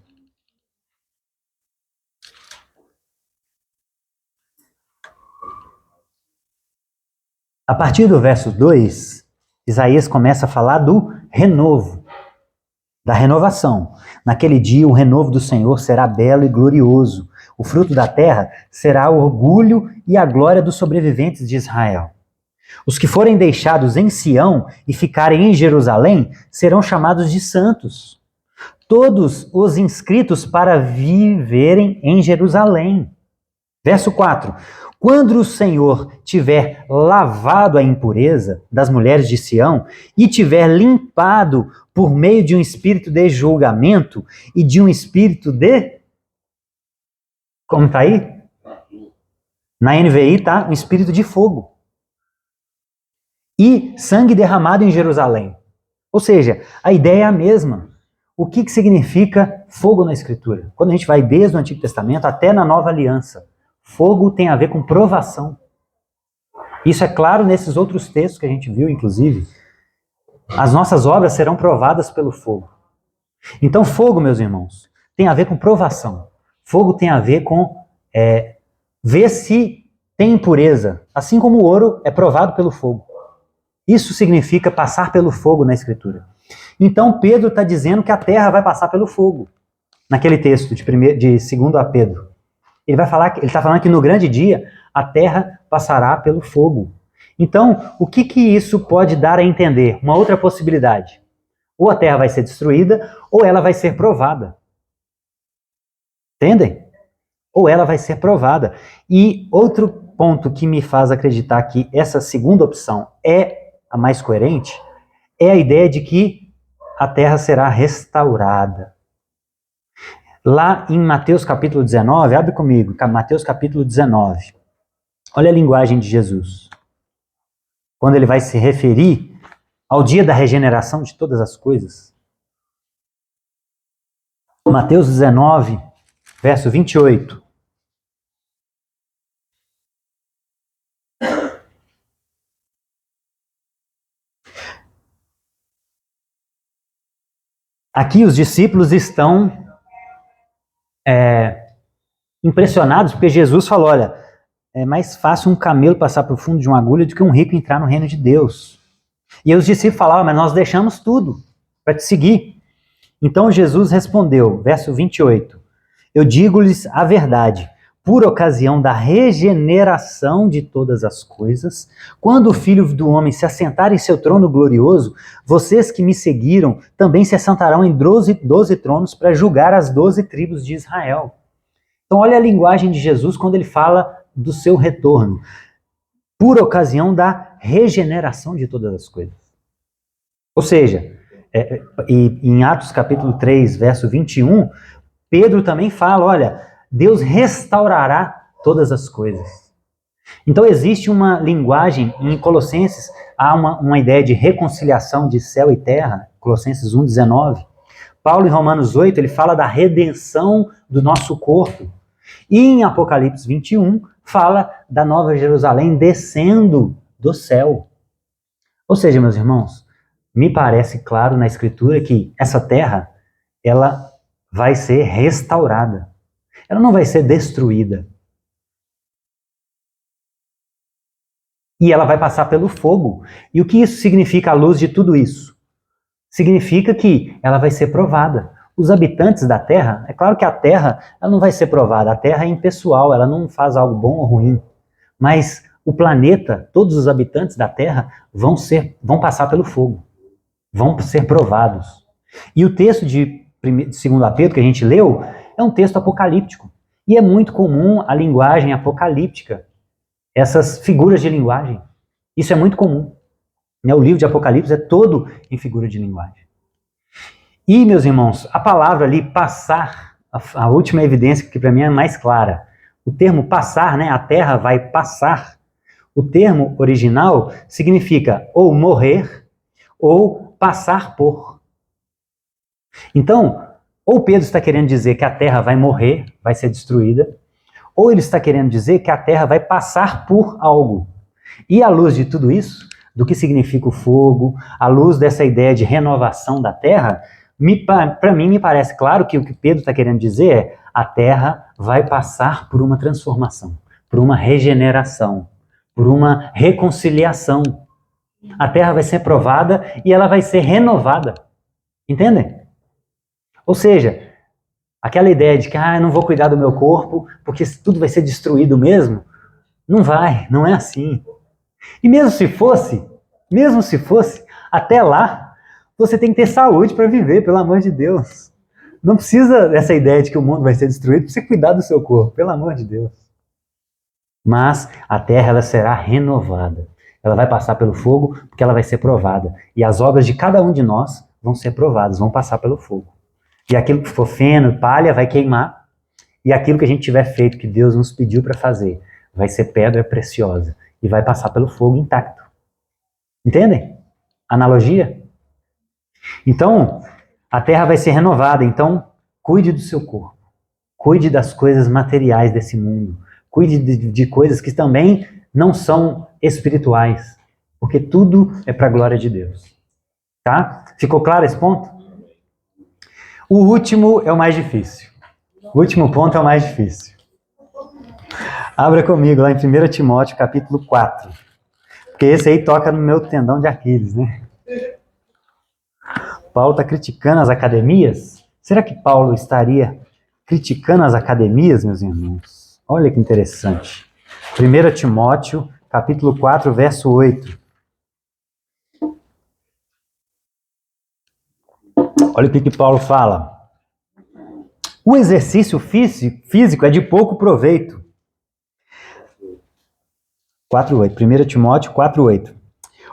A partir do verso 2, Isaías começa a falar do renovo, da renovação. Naquele dia o renovo do Senhor será belo e glorioso. O fruto da terra será o orgulho e a glória dos sobreviventes de Israel. Os que forem deixados em Sião e ficarem em Jerusalém serão chamados de santos. Todos os inscritos para viverem em Jerusalém. Verso 4. Quando o Senhor tiver lavado a impureza das mulheres de Sião e tiver limpado por meio de um espírito de julgamento e de um espírito de... Como está aí? Na NVI está um espírito de fogo. E sangue derramado em Jerusalém. Ou seja, a ideia é a mesma. O que significa fogo na Escritura? Quando a gente vai desde o Antigo Testamento até na Nova Aliança, fogo tem a ver com provação. Isso é claro nesses outros textos que a gente viu, inclusive. As nossas obras serão provadas pelo fogo. Então, fogo, meus irmãos, tem a ver com provação. Fogo tem a ver com ver se tem impureza, assim como o ouro é provado pelo fogo. Isso significa passar pelo fogo na Escritura. Então, Pedro está dizendo que a terra vai passar pelo fogo. Naquele texto de 2 Pedro. Ele está falando que no grande dia a terra passará pelo fogo. Então, o que isso pode dar a entender? Uma outra possibilidade. Ou a terra vai ser destruída, ou ela vai ser provada. Entendem? Ou ela vai ser provada. E outro ponto que me faz acreditar que essa segunda opção é a mais coerente, é a ideia de que a terra será restaurada. Lá em Mateus capítulo 19, abre comigo, Mateus capítulo 19. Olha a linguagem de Jesus. Quando ele vai se referir ao dia da regeneração de todas as coisas. Mateus 19, verso 28. Aqui os discípulos estão impressionados porque Jesus falou, olha, é mais fácil um camelo passar por fundo de uma agulha do que um rico entrar no reino de Deus. E aí os discípulos falavam, mas nós deixamos tudo para te seguir. Então Jesus respondeu, verso 28, eu digo-lhes a verdade, por ocasião da regeneração de todas as coisas, quando o Filho do Homem se assentar em seu trono glorioso, vocês que me seguiram também se assentarão em 12 tronos para julgar as 12 tribos de Israel. Então olha a linguagem de Jesus quando ele fala do seu retorno, por ocasião da regeneração de todas as coisas. Ou seja, em Atos capítulo 3, verso 21, Pedro também fala, olha, Deus restaurará todas as coisas. Então existe uma linguagem, em Colossenses, há uma ideia de reconciliação de céu e terra, Colossenses 1,19. Paulo em Romanos 8, ele fala da redenção do nosso corpo. E em Apocalipse 21, fala da Nova Jerusalém descendo do céu. Ou seja, meus irmãos, me parece claro na Escritura que essa terra, ela vai ser restaurada. Ela não vai ser destruída. E ela vai passar pelo fogo. E o que isso significa à luz de tudo isso? Significa que ela vai ser provada. Os habitantes da terra, é claro que a terra ela não vai ser provada. A terra é impessoal, ela não faz algo bom ou ruim. Mas o planeta, todos os habitantes da terra vão passar pelo fogo. Vão ser provados. E o texto de 2 Pedro que a gente leu é um texto apocalíptico. E é muito comum a linguagem apocalíptica, essas figuras de linguagem. Isso é muito comum. O livro de Apocalipse é todo em figura de linguagem. E, meus irmãos, a palavra ali, passar, a última evidência que para mim é mais clara. O termo passar, né, a terra vai passar. O termo original significa ou morrer ou passar por. Então, ou Pedro está querendo dizer que a terra vai morrer, vai ser destruída, ou ele está querendo dizer que a terra vai passar por algo. E à luz de tudo isso, do que significa o fogo, à luz dessa ideia de renovação da terra, para mim me parece claro que o que Pedro está querendo dizer é a terra vai passar por uma transformação, por uma regeneração, por uma reconciliação. A terra vai ser provada e ela vai ser renovada. Entendem? Ou seja, aquela ideia de que eu não vou cuidar do meu corpo porque tudo vai ser destruído mesmo, não vai, não é assim. E mesmo se fosse, até lá, você tem que ter saúde para viver, pelo amor de Deus. Não precisa dessa ideia de que o mundo vai ser destruído para você cuidar do seu corpo, pelo amor de Deus. Mas a terra ela será renovada. Ela vai passar pelo fogo porque ela vai ser provada. E as obras de cada um de nós vão ser provadas, vão passar pelo fogo. E aquilo que for feno, palha, vai queimar. E aquilo que a gente tiver feito, que Deus nos pediu para fazer, vai ser pedra preciosa. E vai passar pelo fogo intacto. Entendem? Analogia? Então, a terra vai ser renovada. Então, cuide do seu corpo. Cuide das coisas materiais desse mundo. Cuide de coisas que também não são espirituais. Porque tudo é para a glória de Deus. Tá? Ficou claro esse ponto? O último é o mais difícil. O último ponto é o mais difícil. Abra comigo lá em 1 Timóteo, capítulo 4. Porque esse aí toca no meu tendão de Aquiles, né? Paulo está criticando as academias. Será que Paulo estaria criticando as academias, meus irmãos? Olha que interessante. 1 Timóteo, capítulo 4, verso 8. Olha o que Paulo fala. O exercício físico é de pouco proveito. 4:8. 1 Timóteo 4:8.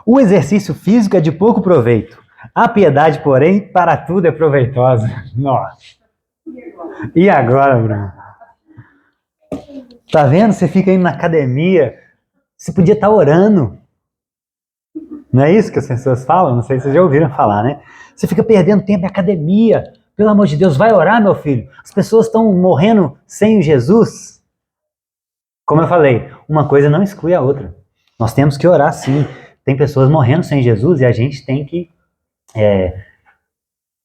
O exercício físico é de pouco proveito. A piedade, porém, para tudo é proveitosa. Nossa. E agora, Bruno? Tá vendo? Você fica indo na academia, você podia estar orando. Não é isso que as pessoas falam? Não sei se vocês já ouviram falar, né? Você fica perdendo tempo em academia. Pelo amor de Deus, vai orar, meu filho. As pessoas estão morrendo sem Jesus. Como eu falei, uma coisa não exclui a outra. Nós temos que orar, sim. Tem pessoas morrendo sem Jesus e a gente tem que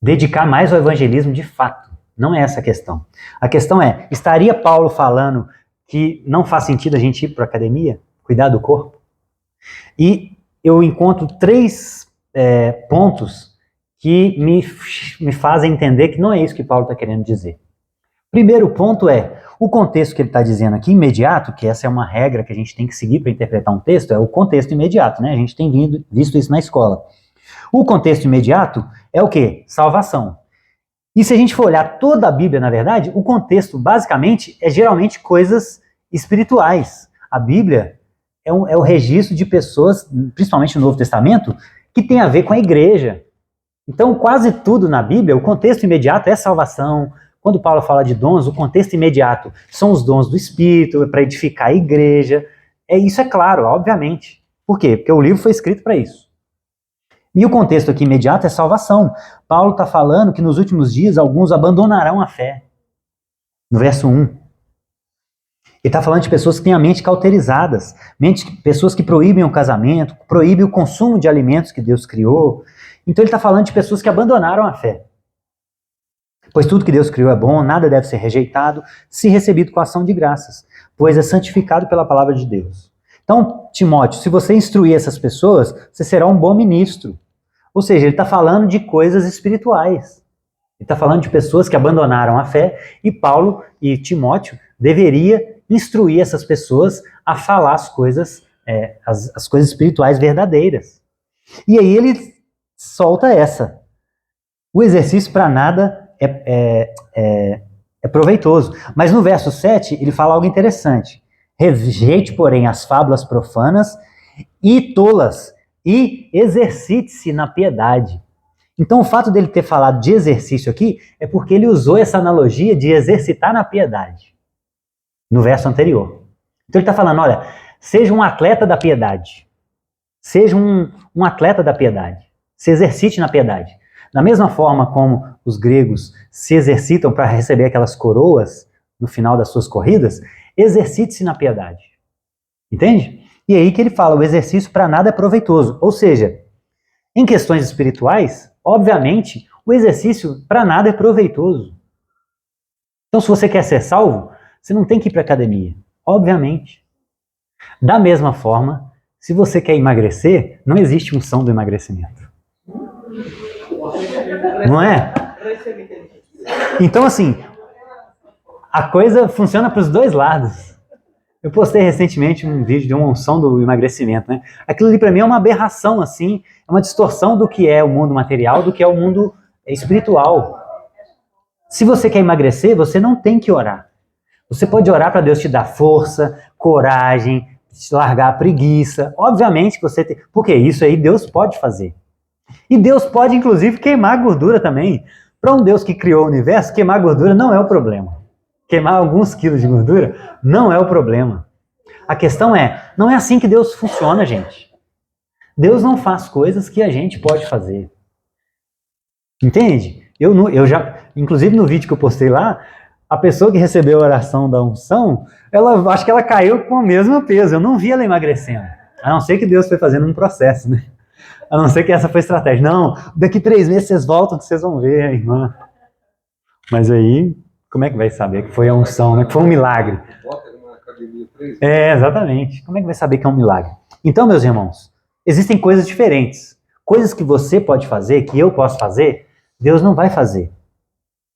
dedicar mais ao evangelismo de fato. Não é essa a questão. A questão é, estaria Paulo falando que não faz sentido a gente ir para a academia, cuidar do corpo? E eu encontro 3 pontos que me fazem entender que não é isso que Paulo está querendo dizer. Primeiro ponto é, o contexto que ele está dizendo aqui, imediato, que essa é uma regra que a gente tem que seguir para interpretar um texto, é o contexto imediato, né? A gente tem visto isso na escola. O contexto imediato é o quê? Salvação. E se a gente for olhar toda a Bíblia, na verdade, o contexto, basicamente, é geralmente coisas espirituais. A Bíblia é o registro de pessoas, principalmente no Novo Testamento, que tem a ver com a igreja. Então, quase tudo na Bíblia, o contexto imediato é salvação. Quando Paulo fala de dons, o contexto imediato são os dons do Espírito, para edificar a igreja. Isso é claro, obviamente. Por quê? Porque o livro foi escrito para isso. E o contexto aqui imediato é salvação. Paulo está falando que nos últimos dias alguns abandonarão a fé. No verso 1. Ele está falando de pessoas que têm a mente cauterizadas, pessoas que proíbem o casamento, proíbem o consumo de alimentos que Deus criou. Então ele está falando de pessoas que abandonaram a fé. Pois tudo que Deus criou é bom, nada deve ser rejeitado, se recebido com ação de graças, pois é santificado pela palavra de Deus. Então, Timóteo, se você instruir essas pessoas, você será um bom ministro. Ou seja, ele está falando de coisas espirituais. Ele está falando de pessoas que abandonaram a fé, e Paulo e Timóteo deveria instruir essas pessoas a falar as coisas espirituais verdadeiras. E aí ele solta essa. O exercício para nada é proveitoso. Mas no verso 7, ele fala algo interessante. Rejeite, porém, as fábulas profanas e tolas, e exercite-se na piedade. Então, o fato dele ter falado de exercício aqui é porque ele usou essa analogia de exercitar na piedade, no verso anterior. Então, ele está falando, olha, seja um atleta da piedade. Seja um atleta da piedade. Se exercite na piedade. Da mesma forma como os gregos se exercitam para receber aquelas coroas no final das suas corridas, exercite-se na piedade. Entende? E aí que ele fala, o exercício para nada é proveitoso. Ou seja, em questões espirituais, obviamente, o exercício para nada é proveitoso. Então, se você quer ser salvo, você não tem que ir para a academia. Obviamente. Da mesma forma, se você quer emagrecer, não existe unção do emagrecimento. Não é? Então, assim, a coisa funciona para os dois lados. Eu postei recentemente um vídeo de uma unção do emagrecimento, né? Aquilo ali para mim é uma aberração, assim, é uma distorção do que é o mundo material, do que é o mundo espiritual. Se você quer emagrecer, você não tem que orar. Você pode orar para Deus te dar força, coragem, te largar a preguiça. Obviamente que você tem... Porque isso aí Deus pode fazer. E Deus pode, inclusive, queimar gordura também. Para um Deus que criou o universo, queimar gordura não é o problema. Queimar alguns quilos de gordura não é o problema. A questão é, não é assim que Deus funciona, gente. Deus não faz coisas que a gente pode fazer. Entende? Eu já, inclusive no vídeo que eu postei lá, a pessoa que recebeu a oração da unção, acho que ela caiu com o mesmo peso. Eu não vi ela emagrecendo. A não ser que Deus foi fazendo um processo, né? A não ser que essa foi a estratégia. Não, daqui 3 meses vocês voltam que vocês vão ver a irmã. Mas aí, como é que vai saber que foi a unção, né? Que foi um milagre? Exatamente. Como é que vai saber que é um milagre? Então, meus irmãos, existem coisas diferentes. Coisas que você pode fazer, que eu posso fazer, Deus não vai fazer.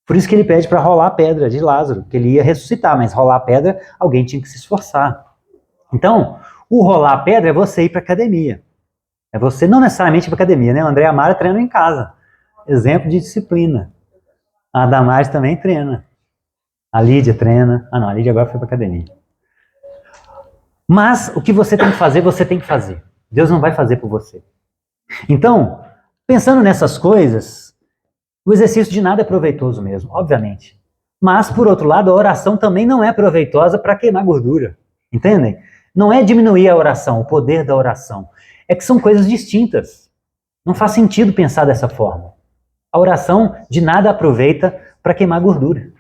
Por isso que ele pede para rolar a pedra de Lázaro, que ele ia ressuscitar, mas rolar a pedra, alguém tinha que se esforçar. Então, o rolar a pedra é você ir para a academia. É você não necessariamente ir para a academia, né? O André Amara treina em casa. Exemplo de disciplina. A Damares também treina. A Lídia treina. Ah não, a Lídia agora foi para a academia. Mas o que você tem que fazer, você tem que fazer. Deus não vai fazer por você. Então, pensando nessas coisas, o exercício de nada é proveitoso mesmo, obviamente. Mas, por outro lado, a oração também não é proveitosa para queimar gordura. Entendem? Não é diminuir a oração, o poder da oração. É que são coisas distintas. Não faz sentido pensar dessa forma. A oração de nada aproveita para queimar gordura.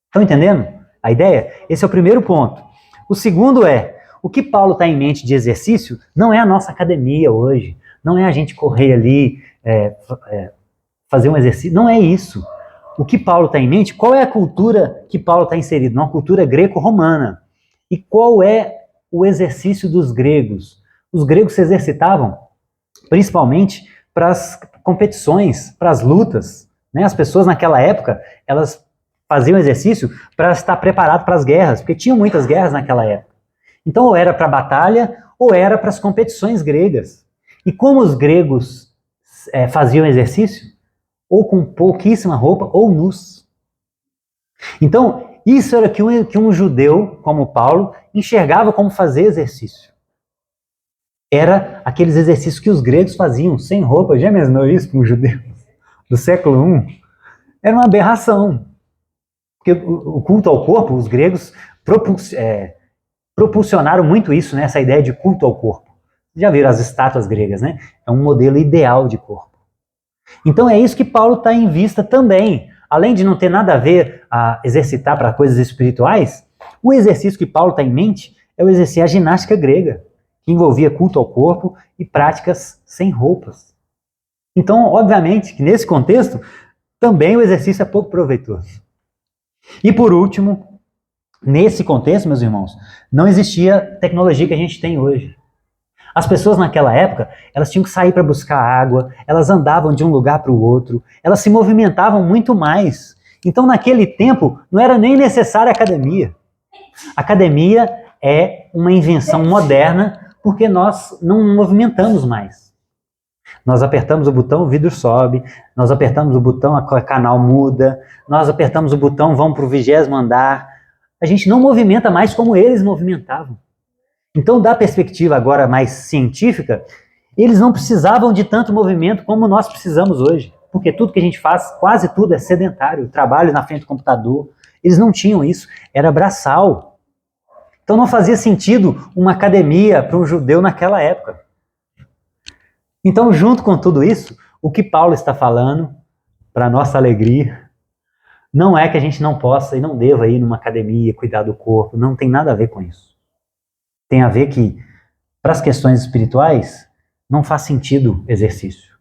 Estão entendendo a ideia? Esse é o primeiro ponto. O segundo é, o que Paulo está em mente de exercício não é a nossa academia hoje. Não é a gente correr ali, fazer um exercício. Não é isso. O que Paulo está em mente, qual é a cultura que Paulo está inserido? Numa cultura greco-romana. E qual é o exercício dos gregos? Os gregos se exercitavam principalmente para as competições, para as lutas. Né? As pessoas naquela época, elas faziam exercício para estar preparado para as guerras, porque tinham muitas guerras naquela época. Então, ou era para a batalha, ou era para as competições gregas. E como os gregos faziam exercício? Ou com pouquíssima roupa, ou nus. Então, isso era que um judeu, como Paulo, enxergava como fazer exercício. Era aqueles exercícios que os gregos faziam, sem roupa. Já imaginou isso para um judeu do século I? Era uma aberração. Porque o culto ao corpo, os gregos propulsionaram muito isso, né? Essa ideia de culto ao corpo. Já viram as estátuas gregas, né? É um modelo ideal de corpo. Então é isso que Paulo está em vista também. Além de não ter nada a ver a exercitar para coisas espirituais, o exercício que Paulo está em mente é o exercício, a ginástica grega, que envolvia culto ao corpo e práticas sem roupas. Então, obviamente, que nesse contexto, também o exercício é pouco proveitoso. E por último, nesse contexto, meus irmãos, não existia tecnologia que a gente tem hoje. As pessoas naquela época, elas tinham que sair para buscar água, elas andavam de um lugar para o outro, elas se movimentavam muito mais. Então, naquele tempo, não era nem necessária academia. Academia é uma invenção moderna porque nós não movimentamos mais. Nós apertamos o botão, o vidro sobe, nós apertamos o botão, a canal muda, nós apertamos o botão, vamos para o 20º andar. A gente não movimenta mais como eles movimentavam. Então, da perspectiva agora mais científica, eles não precisavam de tanto movimento como nós precisamos hoje. Porque tudo que a gente faz, quase tudo é sedentário. Trabalho na frente do computador. Eles não tinham isso, era braçal. Então não fazia sentido uma academia para um judeu naquela época. Então, junto com tudo isso, o que Paulo está falando, para nossa alegria, não é que a gente não possa e não deva ir numa academia, cuidar do corpo, não tem nada a ver com isso. Tem a ver que, para as questões espirituais, não faz sentido exercício.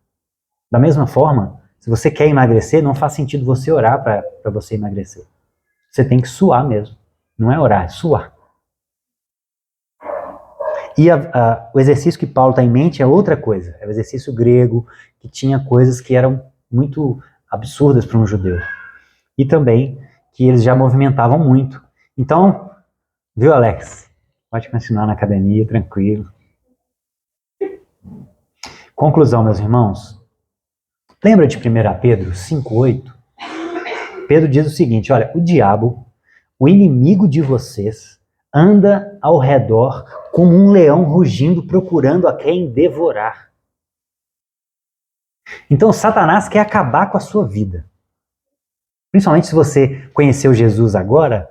Da mesma forma, se você quer emagrecer, não faz sentido você orar para você emagrecer. Você tem que suar mesmo. Não é orar, é suar. E o exercício que Paulo está em mente é outra coisa. É o exercício grego, que tinha coisas que eram muito absurdas para um judeu. E também que eles já movimentavam muito. Então, viu, Alex? Pode continuar na academia, tranquilo. Conclusão, meus irmãos. Lembra de 1 Pedro 5,8? Pedro diz o seguinte, olha, o diabo, o inimigo de vocês, anda ao redor como um leão rugindo, procurando a quem devorar. Então, Satanás quer acabar com a sua vida. Principalmente se você conheceu Jesus agora,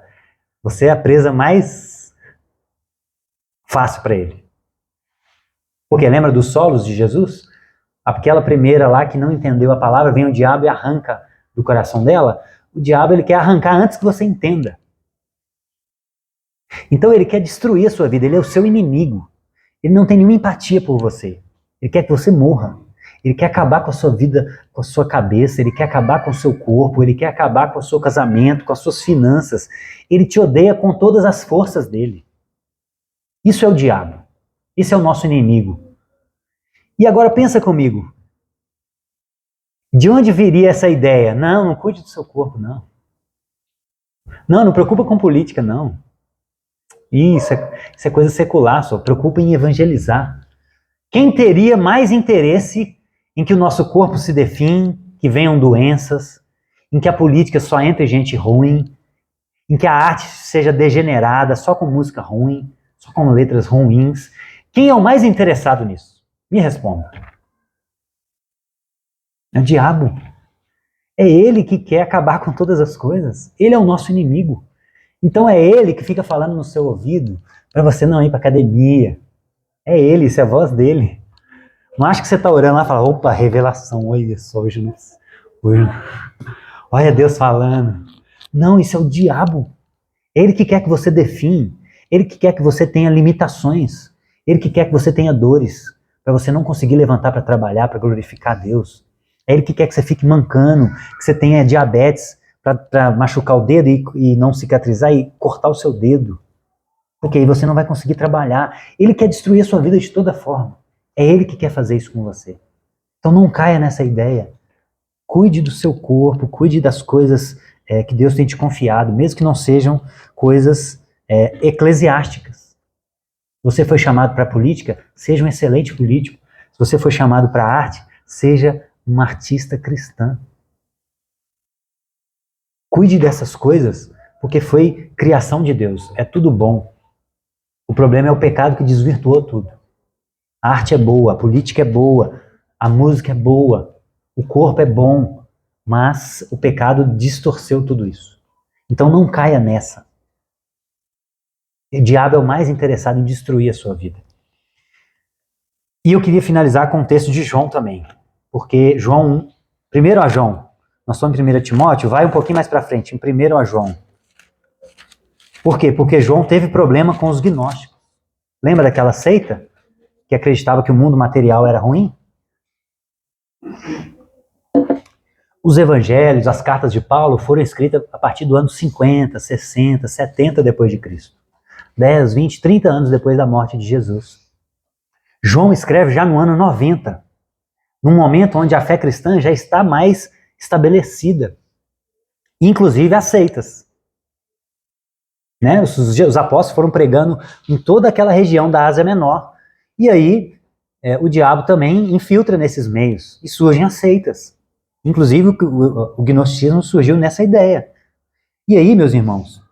você é a presa mais fácil para ele. Porque lembra dos solos de Jesus? Aquela primeira lá que não entendeu a palavra, vem o diabo e arranca do coração dela. O diabo ele quer arrancar antes que você entenda. Então ele quer destruir a sua vida, ele é o seu inimigo. Ele não tem nenhuma empatia por você. Ele quer que você morra. Ele quer acabar com a sua vida, com a sua cabeça, ele quer acabar com o seu corpo, ele quer acabar com o seu casamento, com as suas finanças. Ele te odeia com todas as forças dele. Isso é o diabo. Esse é o nosso inimigo. E agora pensa comigo. De onde viria essa ideia? Não cuide do seu corpo, não. Não preocupa com política, não. Isso é coisa secular, só preocupa em evangelizar. Quem teria mais interesse em que o nosso corpo se define, que venham doenças, em que a política só entre gente ruim, em que a arte seja degenerada, só com música ruim, só com letras ruins? Quem é o mais interessado nisso? Me responda. É o diabo. É ele que quer acabar com todas as coisas. Ele é o nosso inimigo. Então é ele que fica falando no seu ouvido para você não ir para academia. É ele, isso é a voz dele. Não acha que você está orando lá e fala, opa, revelação, olha só, hoje, olha Deus falando. Não, isso é o diabo. Ele que quer que você define. Ele que quer que você tenha limitações. Ele que quer que você tenha dores. Para você não conseguir levantar para trabalhar, para glorificar a Deus. É ele que quer que você fique mancando, que você tenha diabetes para machucar o dedo e não cicatrizar e cortar o seu dedo. Porque aí você não vai conseguir trabalhar. Ele quer destruir a sua vida de toda forma. É ele que quer fazer isso com você. Então não caia nessa ideia. Cuide do seu corpo, cuide das coisas que Deus tem te confiado, mesmo que não sejam coisas eclesiásticas. Se você foi chamado para a política, seja um excelente político. Se você foi chamado para a arte, seja uma artista cristã. Cuide dessas coisas, porque foi criação de Deus. É tudo bom. O problema é o pecado que desvirtuou tudo. A arte é boa, a política é boa, a música é boa, o corpo é bom, mas o pecado distorceu tudo isso. Então não caia nessa. O diabo é o mais interessado em destruir a sua vida. E eu queria finalizar com o texto de João também, porque João 1, 1 a João, nós estamos em 1 Timóteo, vai um pouquinho mais para frente, em 1 a João. Por quê? Porque João teve problema com os gnósticos. Lembra daquela seita que acreditava que o mundo material era ruim? Os evangelhos, as cartas de Paulo foram escritas a partir do ano 50, 60, 70 depois de Cristo. 10, 20, 30 anos depois da morte de Jesus. João escreve já no ano 90, num momento onde a fé cristã já está mais estabelecida, inclusive as seitas. Né? Os apóstolos foram pregando em toda aquela região da Ásia Menor, e aí o diabo também infiltra nesses meios, e surgem as seitas. Inclusive o gnosticismo surgiu nessa ideia. E aí, meus irmãos,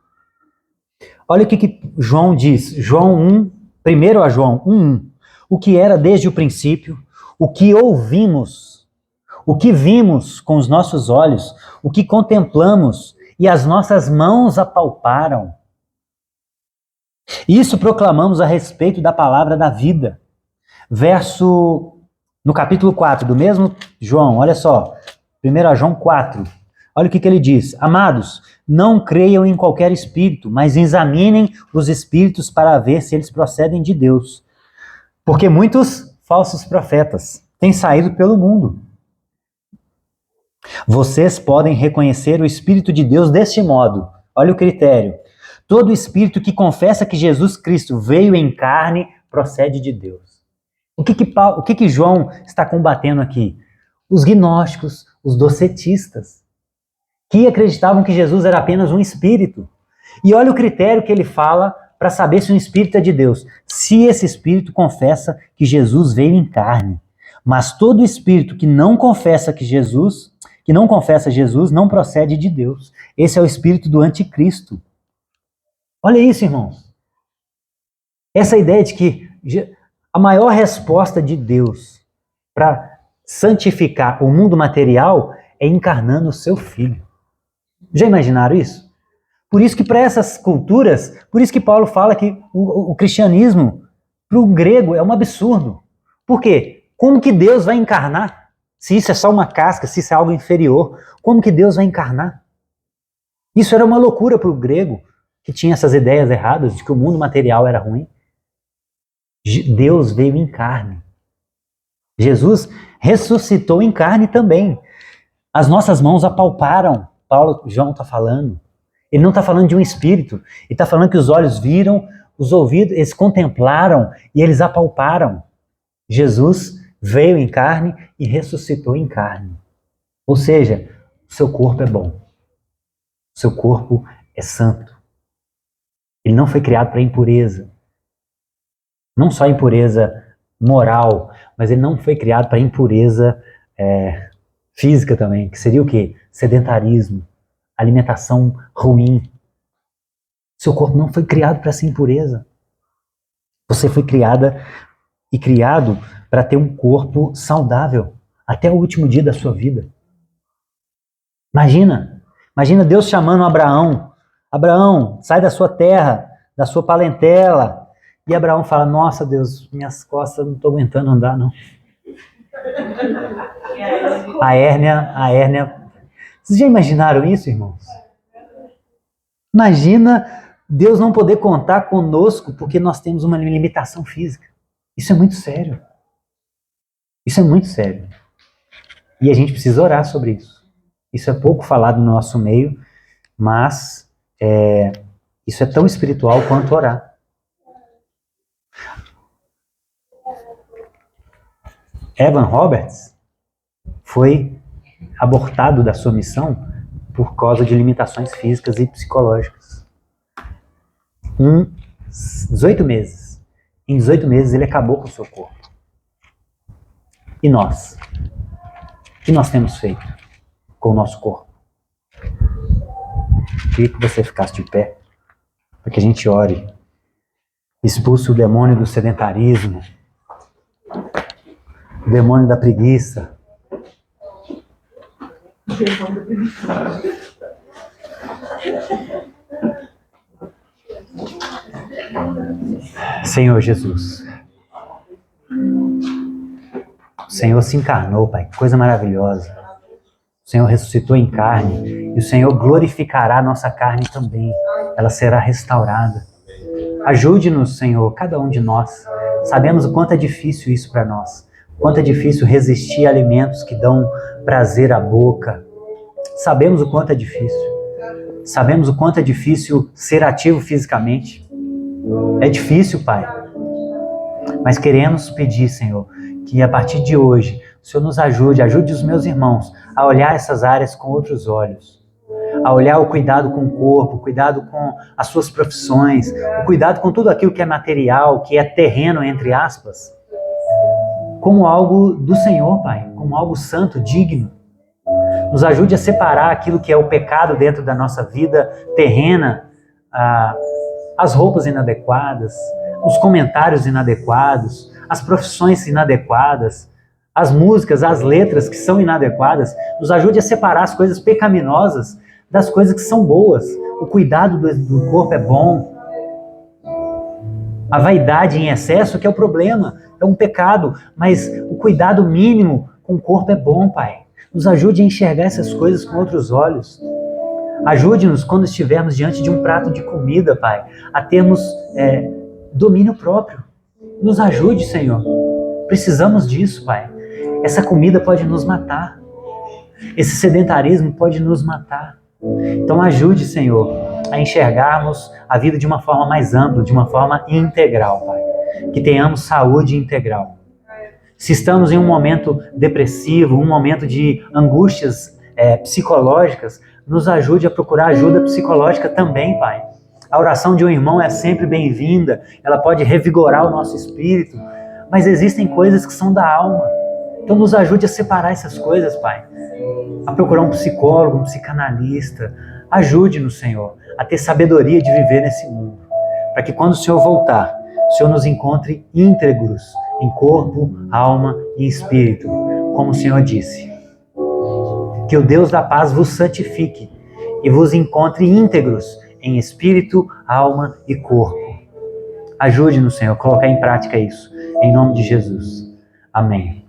olha o que João diz, João 1, 1 a João 1, o que era desde o princípio, o que ouvimos, o que vimos com os nossos olhos, o que contemplamos e as nossas mãos apalparam. Isso proclamamos a respeito da palavra da vida. No capítulo 4 do mesmo João, olha só, 1 João 4, olha o que ele diz. Amados, não creiam em qualquer espírito, mas examinem os espíritos para ver se eles procedem de Deus. Porque muitos falsos profetas têm saído pelo mundo. Vocês podem reconhecer o Espírito de Deus deste modo. Olha o critério. Todo espírito que confessa que Jesus Cristo veio em carne procede de Deus. O que João está combatendo aqui? Os gnósticos, os docetistas, que acreditavam que Jesus era apenas um espírito. E olha o critério que ele fala para saber se um espírito é de Deus. Se esse espírito confessa que Jesus veio em carne. Mas todo espírito que não confessa Jesus não procede de Deus. Esse é o espírito do anticristo. Olha isso, irmãos. Essa ideia de que a maior resposta de Deus para santificar o mundo material é encarnando o seu filho. Já imaginaram isso? Por isso que para essas culturas, por isso que Paulo fala que o cristianismo, para o grego, é um absurdo. Por quê? Como que Deus vai encarnar? Se isso é só uma casca, se isso é algo inferior, como que Deus vai encarnar? Isso era uma loucura para o grego, que tinha essas ideias erradas de que o mundo material era ruim. Deus veio em carne. Jesus ressuscitou em carne também. As nossas mãos apalparam. João está falando. Ele não está falando de um espírito. Ele está falando que os olhos viram, os ouvidos, eles contemplaram e eles apalparam. Jesus veio em carne e ressuscitou em carne. Ou seja, o seu corpo é bom. O seu corpo é santo. Ele não foi criado para impureza. Não só impureza moral, mas ele não foi criado para impureza física também, que seria o quê? Sedentarismo, alimentação ruim. Seu corpo não foi criado para essa impureza. Você foi criado para ter um corpo saudável. até o último dia da sua vida. Imagina Deus chamando Abraão. Abraão, sai da sua terra, da sua parentela. E Abraão fala, nossa Deus, minhas costas não estou aguentando andar, não. A hérnia. Vocês já imaginaram isso, irmãos? Imagina Deus não poder contar conosco porque nós temos uma limitação física. Isso é muito sério. Isso é muito sério. E a gente precisa orar sobre isso. Isso é pouco falado no nosso meio, mas isso é tão espiritual quanto orar. Evan Roberts foi abortado da sua missão por causa de limitações físicas e psicológicas. 18 meses. Em 18 meses ele acabou com o seu corpo. E nós? O que nós temos feito com o nosso corpo? Queria que você ficasse de pé, para que a gente ore. Expulse o demônio do sedentarismo, o demônio da preguiça. Senhor Jesus, o Senhor se encarnou, Pai, que coisa maravilhosa. O Senhor ressuscitou em carne e o Senhor glorificará a nossa carne também. Ela será restaurada. Ajude-nos, Senhor, cada um de nós. Sabemos o quanto é difícil isso para nós. O quanto é difícil resistir a alimentos que dão prazer à boca. Sabemos o quanto é difícil. Sabemos o quanto é difícil ser ativo fisicamente. É difícil, Pai. Mas queremos pedir, Senhor, que a partir de hoje, o Senhor nos ajude os meus irmãos a olhar essas áreas com outros olhos. A olhar o cuidado com o corpo, o cuidado com as suas profissões, o cuidado com tudo aquilo que é material, que é terreno, entre aspas, como algo do Senhor, Pai, como algo santo, digno. Nos ajude a separar aquilo que é o pecado dentro da nossa vida terrena, as roupas inadequadas, os comentários inadequados, as profissões inadequadas, as músicas, as letras que são inadequadas. Nos ajude a separar as coisas pecaminosas das coisas que são boas. O cuidado do corpo é bom. A vaidade em excesso que é o problema, é um pecado, mas o cuidado mínimo com o corpo é bom, Pai. Nos ajude a enxergar essas coisas com outros olhos. Ajude-nos quando estivermos diante de um prato de comida, Pai, a termos domínio próprio. Nos ajude, Senhor. Precisamos disso, Pai. Essa comida pode nos matar. Esse sedentarismo pode nos matar. Então ajude, Senhor, a enxergarmos a vida de uma forma mais ampla, de uma forma integral, Pai. Que tenhamos saúde integral. Se estamos em um momento depressivo, um momento de angústias psicológicas, nos ajude a procurar ajuda psicológica também, Pai. A oração de um irmão é sempre bem-vinda, ela pode revigorar o nosso espírito, mas existem coisas que são da alma. Então nos ajude a separar essas coisas, Pai. A procurar um psicólogo, um psicanalista. Ajude-nos, Senhor, a ter sabedoria de viver nesse mundo. Para que quando o Senhor voltar, o Senhor nos encontre íntegros em corpo, alma e espírito, como o Senhor disse. Que o Deus da paz vos santifique e vos encontre íntegros em espírito, alma e corpo. Ajude-nos, Senhor, a colocar em prática isso. Em nome de Jesus. Amém.